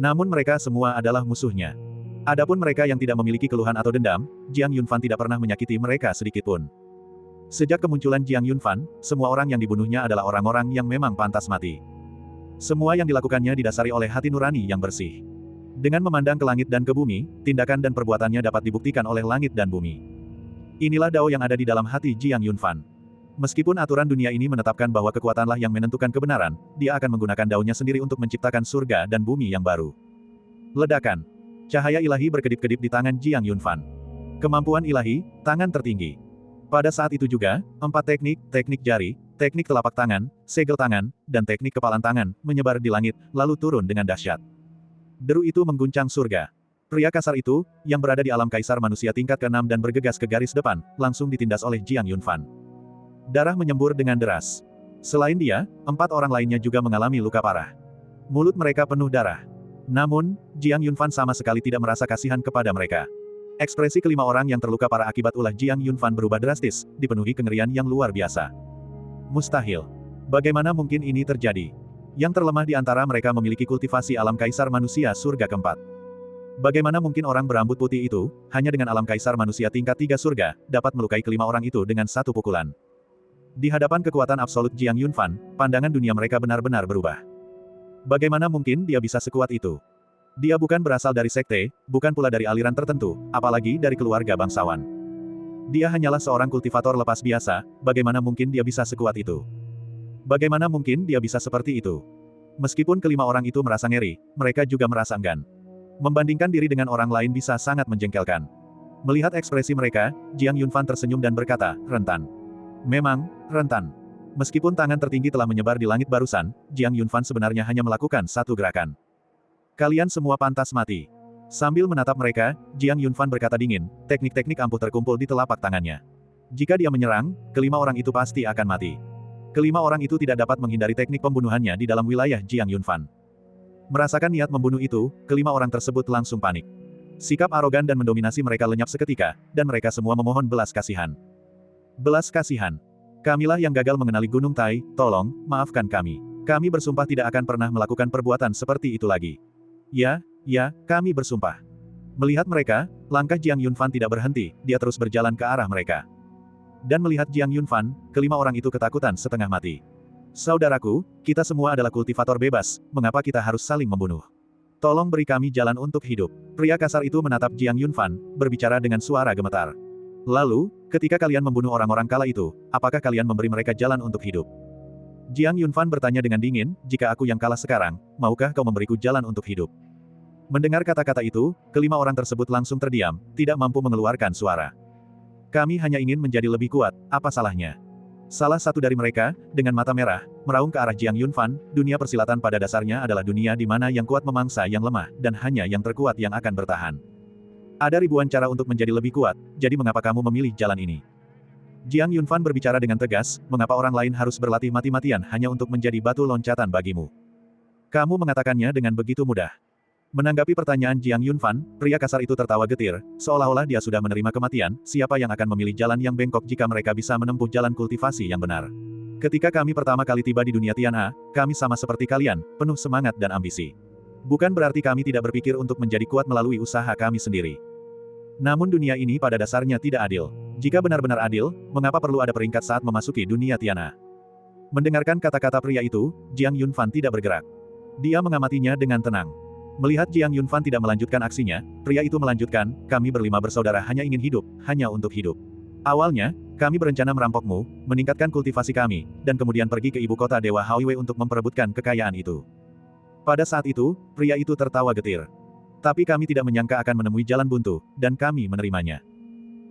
Namun mereka semua adalah musuhnya. Adapun mereka yang tidak memiliki keluhan atau dendam, Jiang Yunfan tidak pernah menyakiti mereka sedikitpun. Sejak kemunculan Jiang Yunfan, semua orang yang dibunuhnya adalah orang-orang yang memang pantas mati. Semua yang dilakukannya didasari oleh hati nurani yang bersih. Dengan memandang ke langit dan ke bumi, tindakan dan perbuatannya dapat dibuktikan oleh langit dan bumi. Inilah Dao yang ada di dalam hati Jiang Yunfan. Meskipun aturan dunia ini menetapkan bahwa kekuatanlah yang menentukan kebenaran, dia akan menggunakan Dao-nya sendiri untuk menciptakan surga dan bumi yang baru. Ledakan. Cahaya ilahi berkedip-kedip di tangan Jiang Yunfan. Kemampuan ilahi, tangan tertinggi. Pada saat itu juga, 4 teknik jari, teknik telapak tangan, segel tangan, dan teknik kepalan tangan, menyebar di langit, lalu turun dengan dahsyat. Deru itu mengguncang surga. Pria kasar itu, yang berada di alam kaisar manusia tingkat ke-6 dan bergegas ke garis depan, langsung ditindas oleh Jiang Yunfan. Darah menyembur dengan deras. Selain dia, 4 orang lainnya juga mengalami luka parah. Mulut mereka penuh darah. Namun, Jiang Yunfan sama sekali tidak merasa kasihan kepada mereka. Ekspresi kelima orang yang terluka parah akibat ulah Jiang Yunfan berubah drastis, dipenuhi kengerian yang luar biasa. Mustahil. Bagaimana mungkin ini terjadi? Yang terlemah di antara mereka memiliki kultivasi alam kaisar manusia surga keempat. Bagaimana mungkin orang berambut putih itu, hanya dengan alam kaisar manusia tingkat 3 surga, dapat melukai kelima orang itu dengan satu pukulan? Di hadapan kekuatan absolut Jiang Yunfan, pandangan dunia mereka benar-benar berubah. Bagaimana mungkin dia bisa sekuat itu? Dia bukan berasal dari sekte, bukan pula dari aliran tertentu, apalagi dari keluarga bangsawan. Dia hanyalah seorang kultivator lepas biasa, bagaimana mungkin dia bisa sekuat itu? Bagaimana mungkin dia bisa seperti itu? Meskipun kelima orang itu merasa ngeri, mereka juga merasa enggan. Membandingkan diri dengan orang lain bisa sangat menjengkelkan. Melihat ekspresi mereka, Jiang Yunfan tersenyum dan berkata, rentan. Memang, rentan. Meskipun tangan tertinggi telah menyebar di langit barusan, Jiang Yunfan sebenarnya hanya melakukan satu gerakan. Kalian semua pantas mati. Sambil menatap mereka, Jiang Yunfan berkata dingin, teknik-teknik ampuh terkumpul di telapak tangannya. Jika dia menyerang, kelima orang itu pasti akan mati. Kelima orang itu tidak dapat menghindari teknik pembunuhannya di dalam wilayah Jiang Yunfan. Merasakan niat membunuh itu, kelima orang tersebut langsung panik. Sikap arogan dan mendominasi mereka lenyap seketika, dan mereka semua memohon belas kasihan. Belas kasihan. Kamilah yang gagal mengenali Gunung Tai, tolong, maafkan kami. Kami bersumpah tidak akan pernah melakukan perbuatan seperti itu lagi. Ya, kami bersumpah. Melihat mereka, langkah Jiang Yunfan tidak berhenti, dia terus berjalan ke arah mereka. Dan melihat Jiang Yunfan, kelima orang itu ketakutan setengah mati. Saudaraku, kita semua adalah kultivator bebas, mengapa kita harus saling membunuh? Tolong beri kami jalan untuk hidup. Pria kasar itu menatap Jiang Yunfan, berbicara dengan suara gemetar. Lalu, ketika kalian membunuh orang-orang kala itu, apakah kalian memberi mereka jalan untuk hidup? Jiang Yunfan bertanya dengan dingin, jika aku yang kalah sekarang, maukah kau memberiku jalan untuk hidup? Mendengar kata-kata itu, kelima orang tersebut langsung terdiam, tidak mampu mengeluarkan suara. Kami hanya ingin menjadi lebih kuat, apa salahnya? Salah satu dari mereka, dengan mata merah, meraung ke arah Jiang Yunfan, dunia persilatan pada dasarnya adalah dunia di mana yang kuat memangsa yang lemah, dan hanya yang terkuat yang akan bertahan. Ada ribuan cara untuk menjadi lebih kuat, jadi mengapa kamu memilih jalan ini? Jiang Yunfan berbicara dengan tegas, mengapa orang lain harus berlatih mati-matian hanya untuk menjadi batu loncatan bagimu? Kamu mengatakannya dengan begitu mudah. Menanggapi pertanyaan Jiang Yunfan, pria kasar itu tertawa getir, seolah-olah dia sudah menerima kematian, siapa yang akan memilih jalan yang bengkok jika mereka bisa menempuh jalan kultivasi yang benar. Ketika kami pertama kali tiba di dunia Tian'a, kami sama seperti kalian, penuh semangat dan ambisi. Bukan berarti kami tidak berpikir untuk menjadi kuat melalui usaha kami sendiri. Namun dunia ini pada dasarnya tidak adil. Jika benar-benar adil, mengapa perlu ada peringkat saat memasuki dunia Tian'a? Mendengarkan kata-kata pria itu, Jiang Yunfan tidak bergerak. Dia mengamatinya dengan tenang. Melihat Jiang Yunfan tidak melanjutkan aksinya, pria itu melanjutkan, kami berlima bersaudara hanya ingin hidup, hanya untuk hidup. Awalnya, kami berencana merampokmu, meningkatkan kultivasi kami, dan kemudian pergi ke ibu kota Dewa Haoiwei untuk memperebutkan kekayaan itu. Pada saat itu, pria itu tertawa getir. Tapi kami tidak menyangka akan menemui jalan buntu, dan kami menerimanya.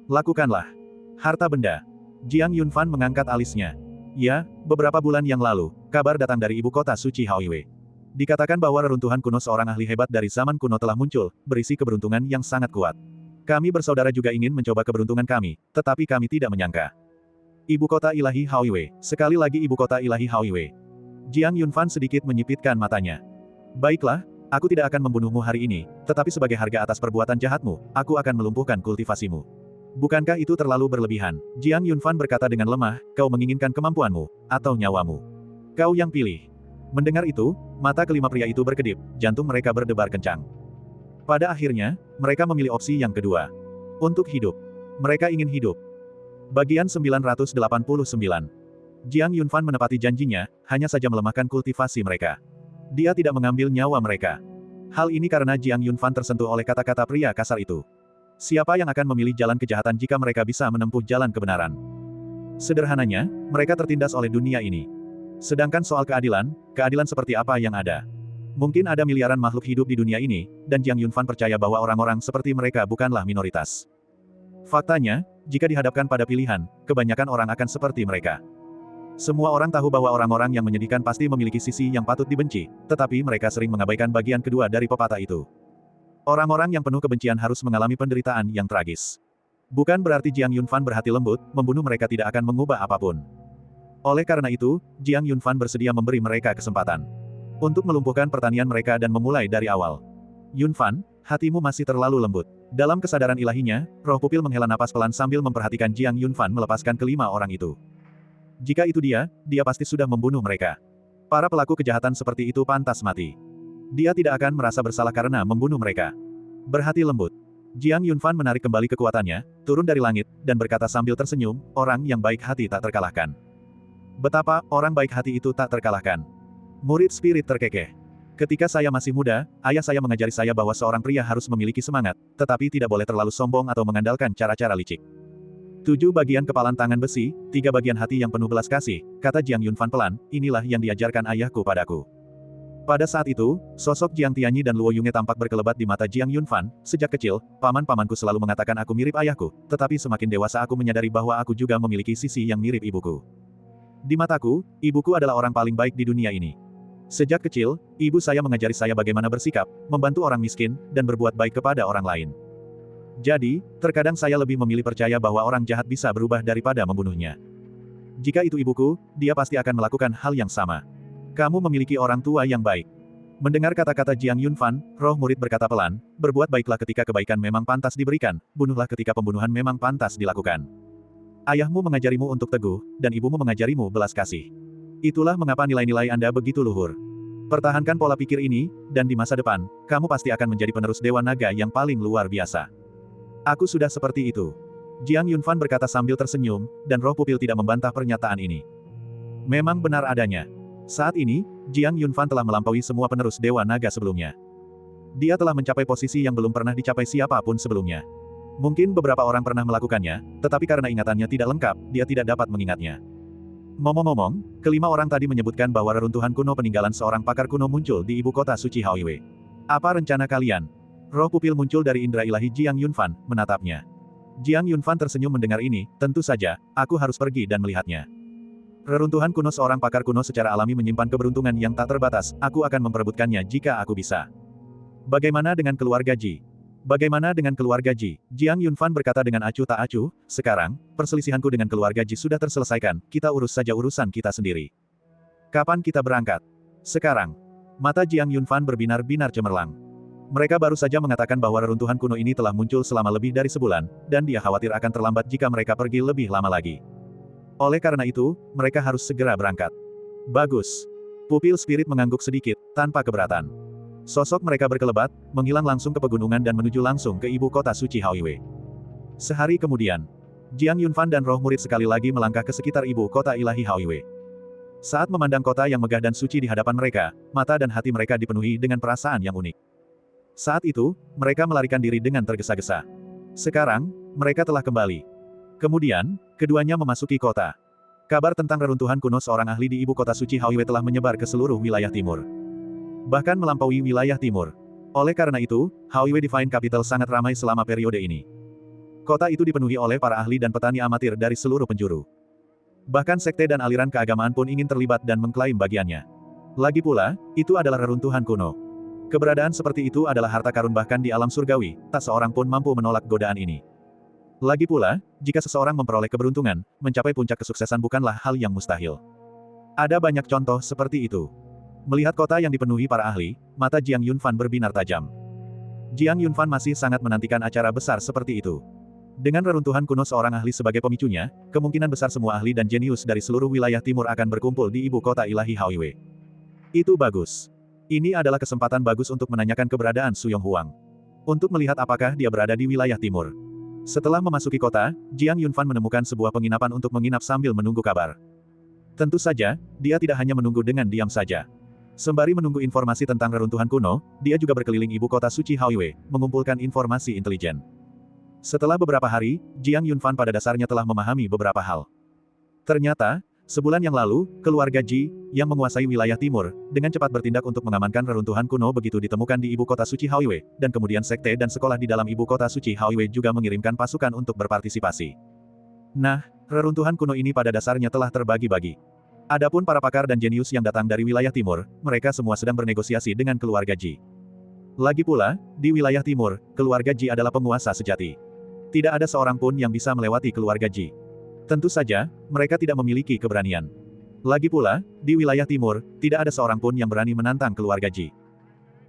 Lakukanlah. Harta benda. Jiang Yunfan mengangkat alisnya. Ya, beberapa bulan yang lalu, kabar datang dari ibu kota suci Haoiwei. Dikatakan bahwa reruntuhan kuno seorang ahli hebat dari zaman kuno telah muncul, berisi keberuntungan yang sangat kuat. Kami bersaudara juga ingin mencoba keberuntungan kami, tetapi kami tidak menyangka. Ibu kota ilahi Haoiwei, sekali lagi ibu kota ilahi Haoiwei. Jiang Yunfan sedikit menyipitkan matanya. Baiklah, aku tidak akan membunuhmu hari ini, tetapi sebagai harga atas perbuatan jahatmu, aku akan melumpuhkan kultivasimu. Bukankah itu terlalu berlebihan? Jiang Yunfan berkata dengan lemah, kau menginginkan kemampuanmu, atau nyawamu? Kau yang pilih. Mendengar itu, mata kelima pria itu berkedip, jantung mereka berdebar kencang. Pada akhirnya, mereka memilih opsi yang kedua. Untuk hidup. Mereka ingin hidup. Bagian 989. Jiang Yunfan menepati janjinya, hanya saja melemahkan kultivasi mereka. Dia tidak mengambil nyawa mereka. Hal ini karena Jiang Yunfan tersentuh oleh kata-kata pria kasar itu. Siapa yang akan memilih jalan kejahatan jika mereka bisa menempuh jalan kebenaran? Sederhananya, mereka tertindas oleh dunia ini. Sedangkan soal keadilan, keadilan seperti apa yang ada? Mungkin ada miliaran makhluk hidup di dunia ini, dan Jiang Yunfan percaya bahwa orang-orang seperti mereka bukanlah minoritas. Faktanya, jika dihadapkan pada pilihan, kebanyakan orang akan seperti mereka. Semua orang tahu bahwa orang-orang yang menyedihkan pasti memiliki sisi yang patut dibenci, tetapi mereka sering mengabaikan bagian kedua dari pepatah itu. Orang-orang yang penuh kebencian harus mengalami penderitaan yang tragis. Bukan berarti Jiang Yunfan berhati lembut, membunuh mereka tidak akan mengubah apapun. Oleh karena itu, Jiang Yunfan bersedia memberi mereka kesempatan untuk melumpuhkan pertanian mereka dan memulai dari awal. Yunfan, hatimu masih terlalu lembut. Dalam kesadaran ilahinya, roh pupil menghela napas pelan sambil memperhatikan Jiang Yunfan melepaskan kelima orang itu. Jika itu dia pasti sudah membunuh mereka. Para pelaku kejahatan seperti itu pantas mati. Dia tidak akan merasa bersalah karena membunuh mereka. Berhati lembut. Jiang Yunfan menarik kembali kekuatannya, turun dari langit, dan berkata sambil tersenyum, orang yang baik hati tak terkalahkan. Betapa orang baik hati itu tak terkalahkan. Murid spirit terkekeh. Ketika saya masih muda, ayah saya mengajari saya bahwa seorang pria harus memiliki semangat, tetapi tidak boleh terlalu sombong atau mengandalkan cara-cara licik. 7 bagian kepalan tangan besi, 3 bagian hati yang penuh belas kasih, kata Jiang Yunfan pelan, inilah yang diajarkan ayahku padaku. Pada saat itu, sosok Jiang Tianyi dan Luo Yunge tampak berkelebat di mata Jiang Yunfan. Sejak kecil, paman-pamanku selalu mengatakan aku mirip ayahku, tetapi semakin dewasa aku menyadari bahwa aku juga memiliki sisi yang mirip ibuku. Di mataku, ibuku adalah orang paling baik di dunia ini. Sejak kecil, ibu saya mengajari saya bagaimana bersikap, membantu orang miskin, dan berbuat baik kepada orang lain. Jadi, terkadang saya lebih memilih percaya bahwa orang jahat bisa berubah daripada membunuhnya. Jika itu ibuku, dia pasti akan melakukan hal yang sama. Kamu memiliki orang tua yang baik. Mendengar kata-kata Jiang Yunfan, roh murid berkata pelan, berbuat baiklah ketika kebaikan memang pantas diberikan, bunuhlah ketika pembunuhan memang pantas dilakukan. Ayahmu mengajarimu untuk teguh, dan ibumu mengajarimu belas kasih. Itulah mengapa nilai-nilai Anda begitu luhur. Pertahankan pola pikir ini, dan di masa depan, kamu pasti akan menjadi penerus Dewa Naga yang paling luar biasa. Aku sudah seperti itu. Jiang Yunfan berkata sambil tersenyum, dan roh pupil tidak membantah pernyataan ini. Memang benar adanya. Saat ini, Jiang Yunfan telah melampaui semua penerus Dewa Naga sebelumnya. Dia telah mencapai posisi yang belum pernah dicapai siapapun sebelumnya. Mungkin beberapa orang pernah melakukannya, tetapi karena ingatannya tidak lengkap, dia tidak dapat mengingatnya. Ngomong-ngomong, kelima orang tadi menyebutkan bahwa reruntuhan kuno peninggalan seorang pakar kuno muncul di ibu kota suci Haoiwei. Apa rencana kalian? Roh pupil muncul dari indera ilahi Jiang Yunfan, menatapnya. Jiang Yunfan tersenyum mendengar ini, tentu saja, aku harus pergi dan melihatnya. Reruntuhan kuno seorang pakar kuno secara alami menyimpan keberuntungan yang tak terbatas, aku akan memperebutkannya jika aku bisa. Bagaimana dengan keluarga Ji? Bagaimana dengan keluarga Ji? Jiang Yunfan berkata dengan acuh tak acuh, sekarang, perselisihanku dengan keluarga Ji sudah terselesaikan, kita urus saja urusan kita sendiri. Kapan kita berangkat? Sekarang. Mata Jiang Yunfan berbinar-binar cemerlang. Mereka baru saja mengatakan bahwa reruntuhan kuno ini telah muncul selama lebih dari sebulan, dan dia khawatir akan terlambat jika mereka pergi lebih lama lagi. Oleh karena itu, mereka harus segera berangkat. Bagus. Pupil spirit mengangguk sedikit, tanpa keberatan. Sosok mereka berkelebat, menghilang langsung ke pegunungan dan menuju langsung ke ibu kota suci Haoiwei. Sehari kemudian, Jiang Yunfan dan roh murid sekali lagi melangkah ke sekitar ibu kota ilahi Haoiwei. Saat memandang kota yang megah dan suci di hadapan mereka, mata dan hati mereka dipenuhi dengan perasaan yang unik. Saat itu, mereka melarikan diri dengan tergesa-gesa. Sekarang, mereka telah kembali. Kemudian, keduanya memasuki kota. Kabar tentang reruntuhan kuno seorang ahli di ibu kota suci Haoiwei telah menyebar ke seluruh wilayah timur. Bahkan melampaui wilayah timur. Oleh karena itu, Haoiwei Divine Capital sangat ramai selama periode ini. Kota itu dipenuhi oleh para ahli dan petani amatir dari seluruh penjuru. Bahkan sekte dan aliran keagamaan pun ingin terlibat dan mengklaim bagiannya. Lagi pula, itu adalah reruntuhan kuno. Keberadaan seperti itu adalah harta karun bahkan di alam surgawi, tak seorang pun mampu menolak godaan ini. Lagi pula, jika seseorang memperoleh keberuntungan, mencapai puncak kesuksesan bukanlah hal yang mustahil. Ada banyak contoh seperti itu. Melihat kota yang dipenuhi para ahli, mata Jiang Yunfan berbinar tajam. Jiang Yunfan masih sangat menantikan acara besar seperti itu. Dengan reruntuhan kuno seorang ahli sebagai pemicunya, kemungkinan besar semua ahli dan jenius dari seluruh wilayah timur akan berkumpul di ibu kota ilahi Haoiwei. Itu bagus. Ini adalah kesempatan bagus untuk menanyakan keberadaan Su Yonghuang. Untuk melihat apakah dia berada di wilayah timur. Setelah memasuki kota, Jiang Yunfan menemukan sebuah penginapan untuk menginap sambil menunggu kabar. Tentu saja, dia tidak hanya menunggu dengan diam saja. Sembari menunggu informasi tentang reruntuhan kuno, dia juga berkeliling ibu kota suci Haoiwei, mengumpulkan informasi intelijen. Setelah beberapa hari, Jiang Yunfan pada dasarnya telah memahami beberapa hal. Ternyata, sebulan yang lalu, keluarga Ji, yang menguasai wilayah timur, dengan cepat bertindak untuk mengamankan reruntuhan kuno begitu ditemukan di ibu kota suci Haoiwei, dan kemudian sekte dan sekolah di dalam ibu kota suci Haoiwei juga mengirimkan pasukan untuk berpartisipasi. Nah, reruntuhan kuno ini pada dasarnya telah terbagi-bagi. Adapun para pakar dan jenius yang datang dari wilayah timur, mereka semua sedang bernegosiasi dengan keluarga Ji. Lagi pula, di wilayah timur, keluarga Ji adalah penguasa sejati. Tidak ada seorang pun yang bisa melewati keluarga Ji. Tentu saja, mereka tidak memiliki keberanian. Lagi pula, di wilayah timur, tidak ada seorang pun yang berani menantang keluarga Ji.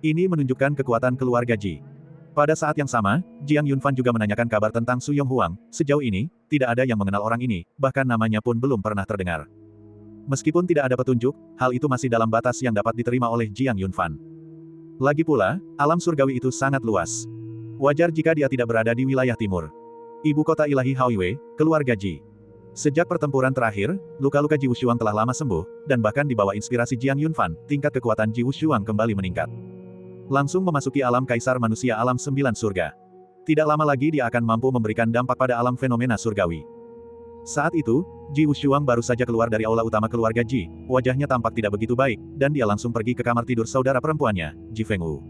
Ini menunjukkan kekuatan keluarga Ji. Pada saat yang sama, Jiang Yunfan juga menanyakan kabar tentang Su Yonghuang. Sejauh ini, tidak ada yang mengenal orang ini, bahkan namanya pun belum pernah terdengar. Meskipun tidak ada petunjuk, hal itu masih dalam batas yang dapat diterima oleh Jiang Yunfan. Lagi pula, alam surgawi itu sangat luas. Wajar jika dia tidak berada di wilayah timur. Ibu kota ilahi Haoiwei, keluarga Ji. Sejak pertempuran terakhir, luka-luka Ji Wushuang telah lama sembuh, dan bahkan di bawah inspirasi Jiang Yunfan, tingkat kekuatan Ji Wushuang kembali meningkat. Langsung memasuki alam kaisar manusia alam 9 surga. Tidak lama lagi dia akan mampu memberikan dampak pada alam fenomena surgawi. Saat itu, Ji Wushuang baru saja keluar dari aula utama keluarga Ji, wajahnya tampak tidak begitu baik, dan dia langsung pergi ke kamar tidur saudara perempuannya, Ji Fengwu.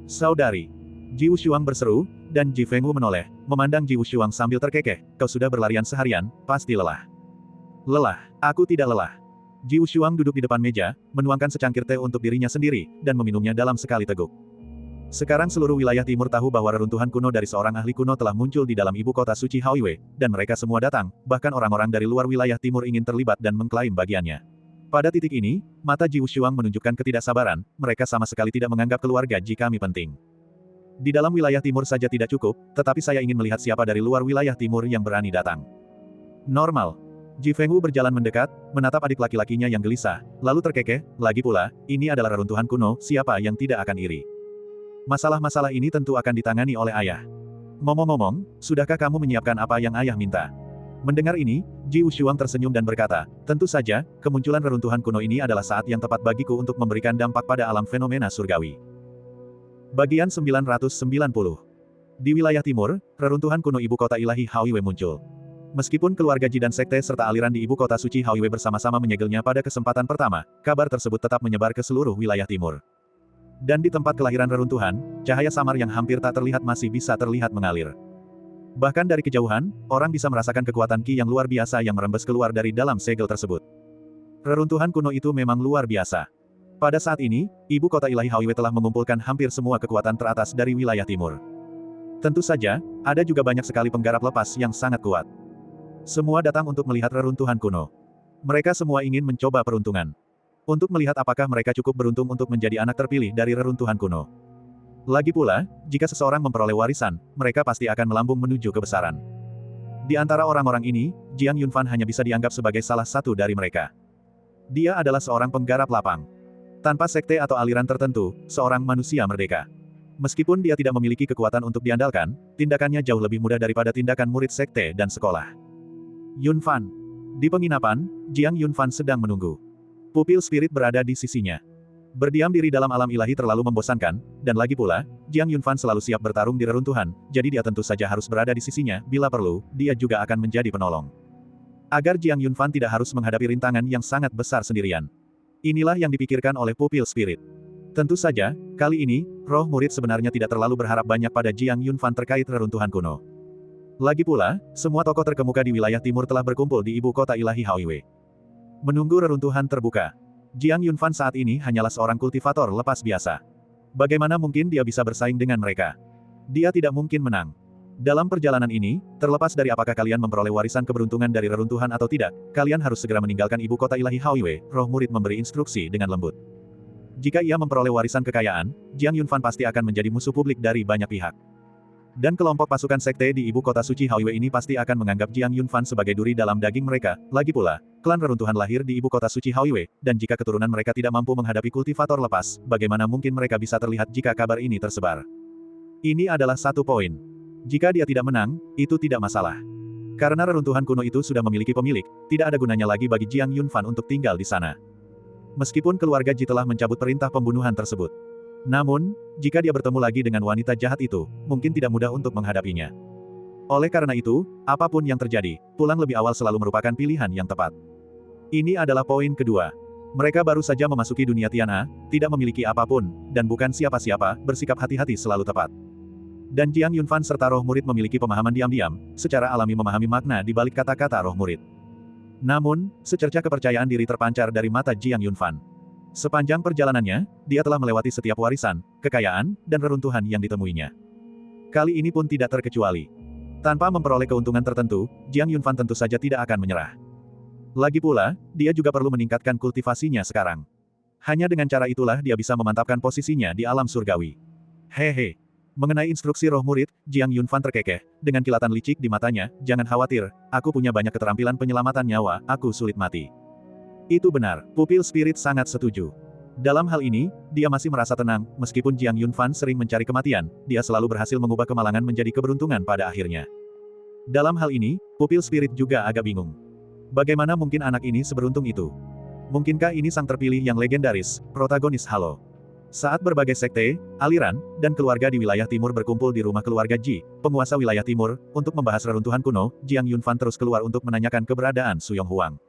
Saudari. Ji Wushuang berseru, dan Ji Fengwu menoleh, memandang Ji Wushuang sambil terkekeh, kau sudah berlarian seharian, pasti lelah. Lelah, aku tidak lelah. Ji Wushuang duduk di depan meja, menuangkan secangkir teh untuk dirinya sendiri, dan meminumnya dalam sekali teguk. Sekarang seluruh wilayah timur tahu bahwa reruntuhan kuno dari seorang ahli kuno telah muncul di dalam ibu kota suci Haoiwei, dan mereka semua datang, bahkan orang-orang dari luar wilayah timur ingin terlibat dan mengklaim bagiannya. Pada titik ini, mata Ji Wushuang menunjukkan ketidaksabaran, mereka sama sekali tidak menganggap keluarga Ji kami penting. Di dalam wilayah timur saja tidak cukup, tetapi saya ingin melihat siapa dari luar wilayah timur yang berani datang. Normal. Ji Fengwu berjalan mendekat, menatap adik laki-lakinya yang gelisah, lalu terkekeh, lagi pula, ini adalah reruntuhan kuno, siapa yang tidak akan iri. Masalah-masalah ini tentu akan ditangani oleh ayah. Ngomong-ngomong, sudahkah kamu menyiapkan apa yang ayah minta? Mendengar ini, Ji Wushuang tersenyum dan berkata, tentu saja, kemunculan reruntuhan kuno ini adalah saat yang tepat bagiku untuk memberikan dampak pada alam fenomena surgawi. Bagian 990. Di wilayah timur, reruntuhan kuno ibu kota ilahi Haoiwe muncul. Meskipun keluarga Ji dan sekte serta aliran di ibu kota suci Haoiwe bersama-sama menyegelnya pada kesempatan pertama, kabar tersebut tetap menyebar ke seluruh wilayah timur. Dan di tempat kelahiran reruntuhan, cahaya samar yang hampir tak terlihat masih bisa terlihat mengalir. Bahkan dari kejauhan, orang bisa merasakan kekuatan Ki yang luar biasa yang merembes keluar dari dalam segel tersebut. Reruntuhan kuno itu memang luar biasa. Pada saat ini, ibu kota ilahi Haoiwe telah mengumpulkan hampir semua kekuatan teratas dari wilayah timur. Tentu saja, ada juga banyak sekali penggarap lepas yang sangat kuat. Semua datang untuk melihat reruntuhan kuno. Mereka semua ingin mencoba peruntungan. Untuk melihat apakah mereka cukup beruntung untuk menjadi anak terpilih dari reruntuhan kuno. Lagi pula, jika seseorang memperoleh warisan, mereka pasti akan melambung menuju kebesaran. Di antara orang-orang ini, Jiang Yunfan hanya bisa dianggap sebagai salah satu dari mereka. Dia adalah seorang penggarap lapang. Tanpa sekte atau aliran tertentu, seorang manusia merdeka. Meskipun dia tidak memiliki kekuatan untuk diandalkan, tindakannya jauh lebih mudah daripada tindakan murid sekte dan sekolah. Yunfan. Di penginapan, Jiang Yunfan sedang menunggu. Pupil spirit berada di sisinya. Berdiam diri dalam alam ilahi terlalu membosankan, dan lagi pula, Jiang Yunfan selalu siap bertarung di reruntuhan, jadi dia tentu saja harus berada di sisinya, bila perlu, dia juga akan menjadi penolong. Agar Jiang Yunfan tidak harus menghadapi rintangan yang sangat besar sendirian. Inilah yang dipikirkan oleh pupil spirit. Tentu saja, kali ini, roh murid sebenarnya tidak terlalu berharap banyak pada Jiang Yunfan terkait reruntuhan kuno. Lagi pula, semua tokoh terkemuka di wilayah timur telah berkumpul di ibu kota ilahi Haoiwe. Menunggu reruntuhan terbuka. Jiang Yunfan saat ini hanyalah seorang kultivator lepas biasa. Bagaimana mungkin dia bisa bersaing dengan mereka? Dia tidak mungkin menang. Dalam perjalanan ini, terlepas dari apakah kalian memperoleh warisan keberuntungan dari reruntuhan atau tidak, kalian harus segera meninggalkan ibu kota ilahi Haoiwe, roh murid memberi instruksi dengan lembut. Jika ia memperoleh warisan kekayaan, Jiang Yunfan pasti akan menjadi musuh publik dari banyak pihak. Dan kelompok pasukan sekte di ibu kota suci Haoiwe ini pasti akan menganggap Jiang Yunfan sebagai duri dalam daging mereka. Lagi pula, klan reruntuhan lahir di ibu kota suci Haoiwe, dan jika keturunan mereka tidak mampu menghadapi kultivator lepas, bagaimana mungkin mereka bisa terlihat jika kabar ini tersebar? Ini adalah satu poin. Jika dia tidak menang, itu tidak masalah. Karena reruntuhan kuno itu sudah memiliki pemilik, tidak ada gunanya lagi bagi Jiang Yunfan untuk tinggal di sana. Meskipun keluarga Ji telah mencabut perintah pembunuhan tersebut. Namun, jika dia bertemu lagi dengan wanita jahat itu, mungkin tidak mudah untuk menghadapinya. Oleh karena itu, apapun yang terjadi, pulang lebih awal selalu merupakan pilihan yang tepat. Ini adalah poin kedua. Mereka baru saja memasuki dunia Tian'a, tidak memiliki apapun, dan bukan siapa-siapa, bersikap hati-hati selalu tepat. Dan Jiang Yunfan serta roh murid memiliki pemahaman diam-diam, secara alami memahami makna di balik kata-kata roh murid. Namun, secerca kepercayaan diri terpancar dari mata Jiang Yunfan. Sepanjang perjalanannya, dia telah melewati setiap warisan, kekayaan, dan reruntuhan yang ditemuinya. Kali ini pun tidak terkecuali. Tanpa memperoleh keuntungan tertentu, Jiang Yunfan tentu saja tidak akan menyerah. Lagi pula, dia juga perlu meningkatkan kultivasinya sekarang. Hanya dengan cara itulah dia bisa memantapkan posisinya di alam surgawi. Hehe. Mengenai instruksi roh murid, Jiang Yunfan terkekeh, dengan kilatan licik di matanya, jangan khawatir, aku punya banyak keterampilan penyelamatan nyawa, aku sulit mati. Itu benar, pupil spirit sangat setuju. Dalam hal ini, dia masih merasa tenang, meskipun Jiang Yunfan sering mencari kematian, dia selalu berhasil mengubah kemalangan menjadi keberuntungan pada akhirnya. Dalam hal ini, pupil spirit juga agak bingung. Bagaimana mungkin anak ini seberuntung itu? Mungkinkah ini sang terpilih yang legendaris, protagonis Halo? Saat berbagai sekte, aliran, dan keluarga di wilayah timur berkumpul di rumah keluarga Ji, penguasa wilayah timur, untuk membahas reruntuhan kuno, Jiang Yunfan terus keluar untuk menanyakan keberadaan Su Yonghuang.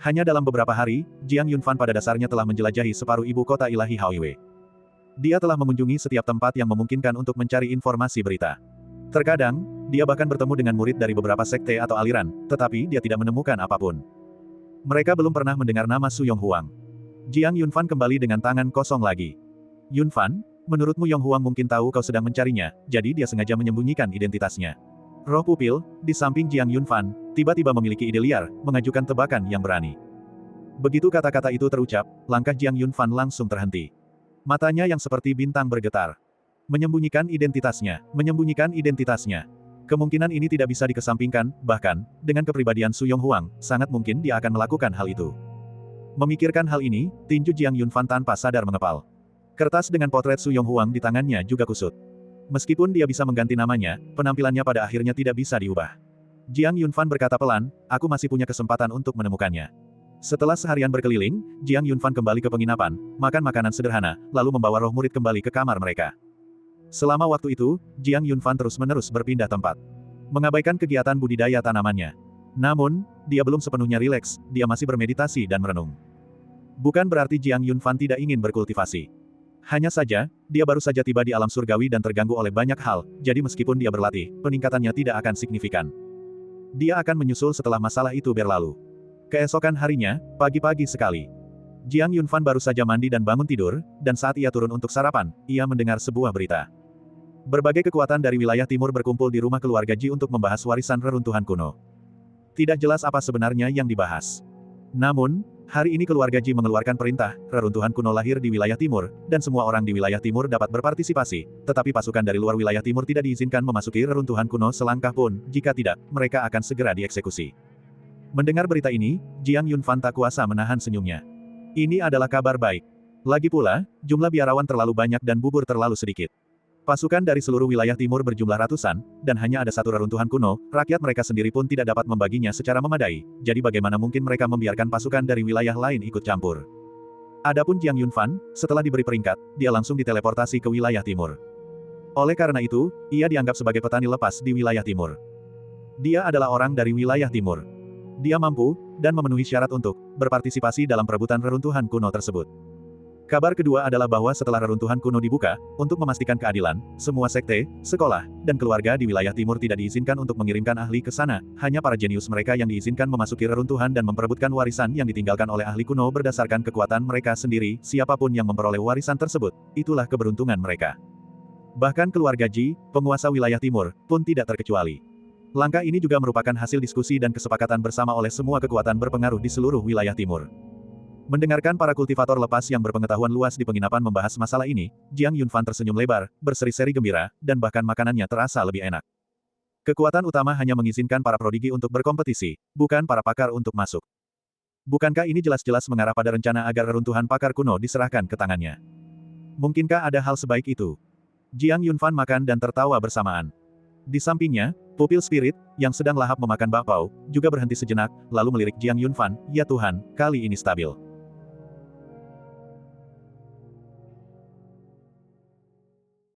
Hanya dalam beberapa hari, Jiang Yunfan pada dasarnya telah menjelajahi separuh ibu kota ilahi Haoiwe. Dia telah mengunjungi setiap tempat yang memungkinkan untuk mencari informasi berita. Terkadang, dia bahkan bertemu dengan murid dari beberapa sekte atau aliran, tetapi dia tidak menemukan apapun. Mereka belum pernah mendengar nama Su Yonghuang. Jiang Yunfan kembali dengan tangan kosong lagi. Yunfan, menurutmu Yonghuang mungkin tahu kau sedang mencarinya, jadi dia sengaja menyembunyikan identitasnya. Roh pupil, di samping Jiang Yunfan, tiba-tiba memiliki ide liar, mengajukan tebakan yang berani. Begitu kata-kata itu terucap, langkah Jiang Yunfan langsung terhenti. Matanya yang seperti bintang bergetar. Menyembunyikan identitasnya, menyembunyikan identitasnya. Kemungkinan ini tidak bisa dikesampingkan, bahkan, dengan kepribadian Su Yonghuang, sangat mungkin dia akan melakukan hal itu. Memikirkan hal ini, tinju Jiang Yunfan tanpa sadar mengepal. Kertas dengan potret Su Yonghuang di tangannya juga kusut. Meskipun dia bisa mengganti namanya, penampilannya pada akhirnya tidak bisa diubah. Jiang Yunfan berkata pelan, aku masih punya kesempatan untuk menemukannya. Setelah seharian berkeliling, Jiang Yunfan kembali ke penginapan, makan makanan sederhana, lalu membawa roh murid kembali ke kamar mereka. Selama waktu itu, Jiang Yunfan terus-menerus berpindah tempat, mengabaikan kegiatan budidaya tanamannya. Namun, dia belum sepenuhnya rileks, dia masih bermeditasi dan merenung. Bukan berarti Jiang Yunfan tidak ingin berkultivasi. Hanya saja, dia baru saja tiba di alam surgawi dan terganggu oleh banyak hal, jadi meskipun dia berlatih, peningkatannya tidak akan signifikan. Dia akan menyusul setelah masalah itu berlalu. Keesokan harinya, pagi-pagi sekali, Jiang Yunfan baru saja mandi dan bangun tidur, dan saat ia turun untuk sarapan, ia mendengar sebuah berita. Berbagai kekuatan dari wilayah timur berkumpul di rumah keluarga Ji untuk membahas warisan reruntuhan kuno. Tidak jelas apa sebenarnya yang dibahas. Namun, hari ini keluarga Ji mengeluarkan perintah, reruntuhan kuno lahir di wilayah timur, dan semua orang di wilayah timur dapat berpartisipasi, tetapi pasukan dari luar wilayah timur tidak diizinkan memasuki reruntuhan kuno selangkah pun, jika tidak, mereka akan segera dieksekusi. Mendengar berita ini, Jiang Yunfan tak kuasa menahan senyumnya. Ini adalah kabar baik. Lagi pula, jumlah biarawan terlalu banyak dan bubur terlalu sedikit. Pasukan dari seluruh wilayah timur berjumlah ratusan, dan hanya ada satu reruntuhan kuno, rakyat mereka sendiri pun tidak dapat membaginya secara memadai, jadi bagaimana mungkin mereka membiarkan pasukan dari wilayah lain ikut campur. Adapun Jiang Yunfan, setelah diberi peringkat, dia langsung diteleportasi ke wilayah timur. Oleh karena itu, ia dianggap sebagai petani lepas di wilayah timur. Dia adalah orang dari wilayah timur. Dia mampu, dan memenuhi syarat untuk berpartisipasi dalam perebutan reruntuhan kuno tersebut. Kabar kedua adalah bahwa setelah reruntuhan kuno dibuka, untuk memastikan keadilan, semua sekte, sekolah, dan keluarga di wilayah timur tidak diizinkan untuk mengirimkan ahli ke sana, hanya para jenius mereka yang diizinkan memasuki reruntuhan dan memperebutkan warisan yang ditinggalkan oleh ahli kuno berdasarkan kekuatan mereka sendiri, siapapun yang memperoleh warisan tersebut, itulah keberuntungan mereka. Bahkan keluarga Ji, penguasa wilayah timur, pun tidak terkecuali. Langkah ini juga merupakan hasil diskusi dan kesepakatan bersama oleh semua kekuatan berpengaruh di seluruh wilayah timur. Mendengarkan para kultivator lepas yang berpengetahuan luas di penginapan membahas masalah ini, Jiang Yunfan tersenyum lebar, berseri-seri gembira, dan bahkan makanannya terasa lebih enak. Kekuatan utama hanya mengizinkan para prodigi untuk berkompetisi, bukan para pakar untuk masuk. Bukankah ini jelas-jelas mengarah pada rencana agar reruntuhan pakar kuno diserahkan ke tangannya? Mungkinkah ada hal sebaik itu? Jiang Yunfan makan dan tertawa bersamaan. Di sampingnya, pupil spirit, yang sedang lahap memakan bakpao, juga berhenti sejenak, lalu melirik Jiang Yunfan, ya Tuhan, kali ini stabil.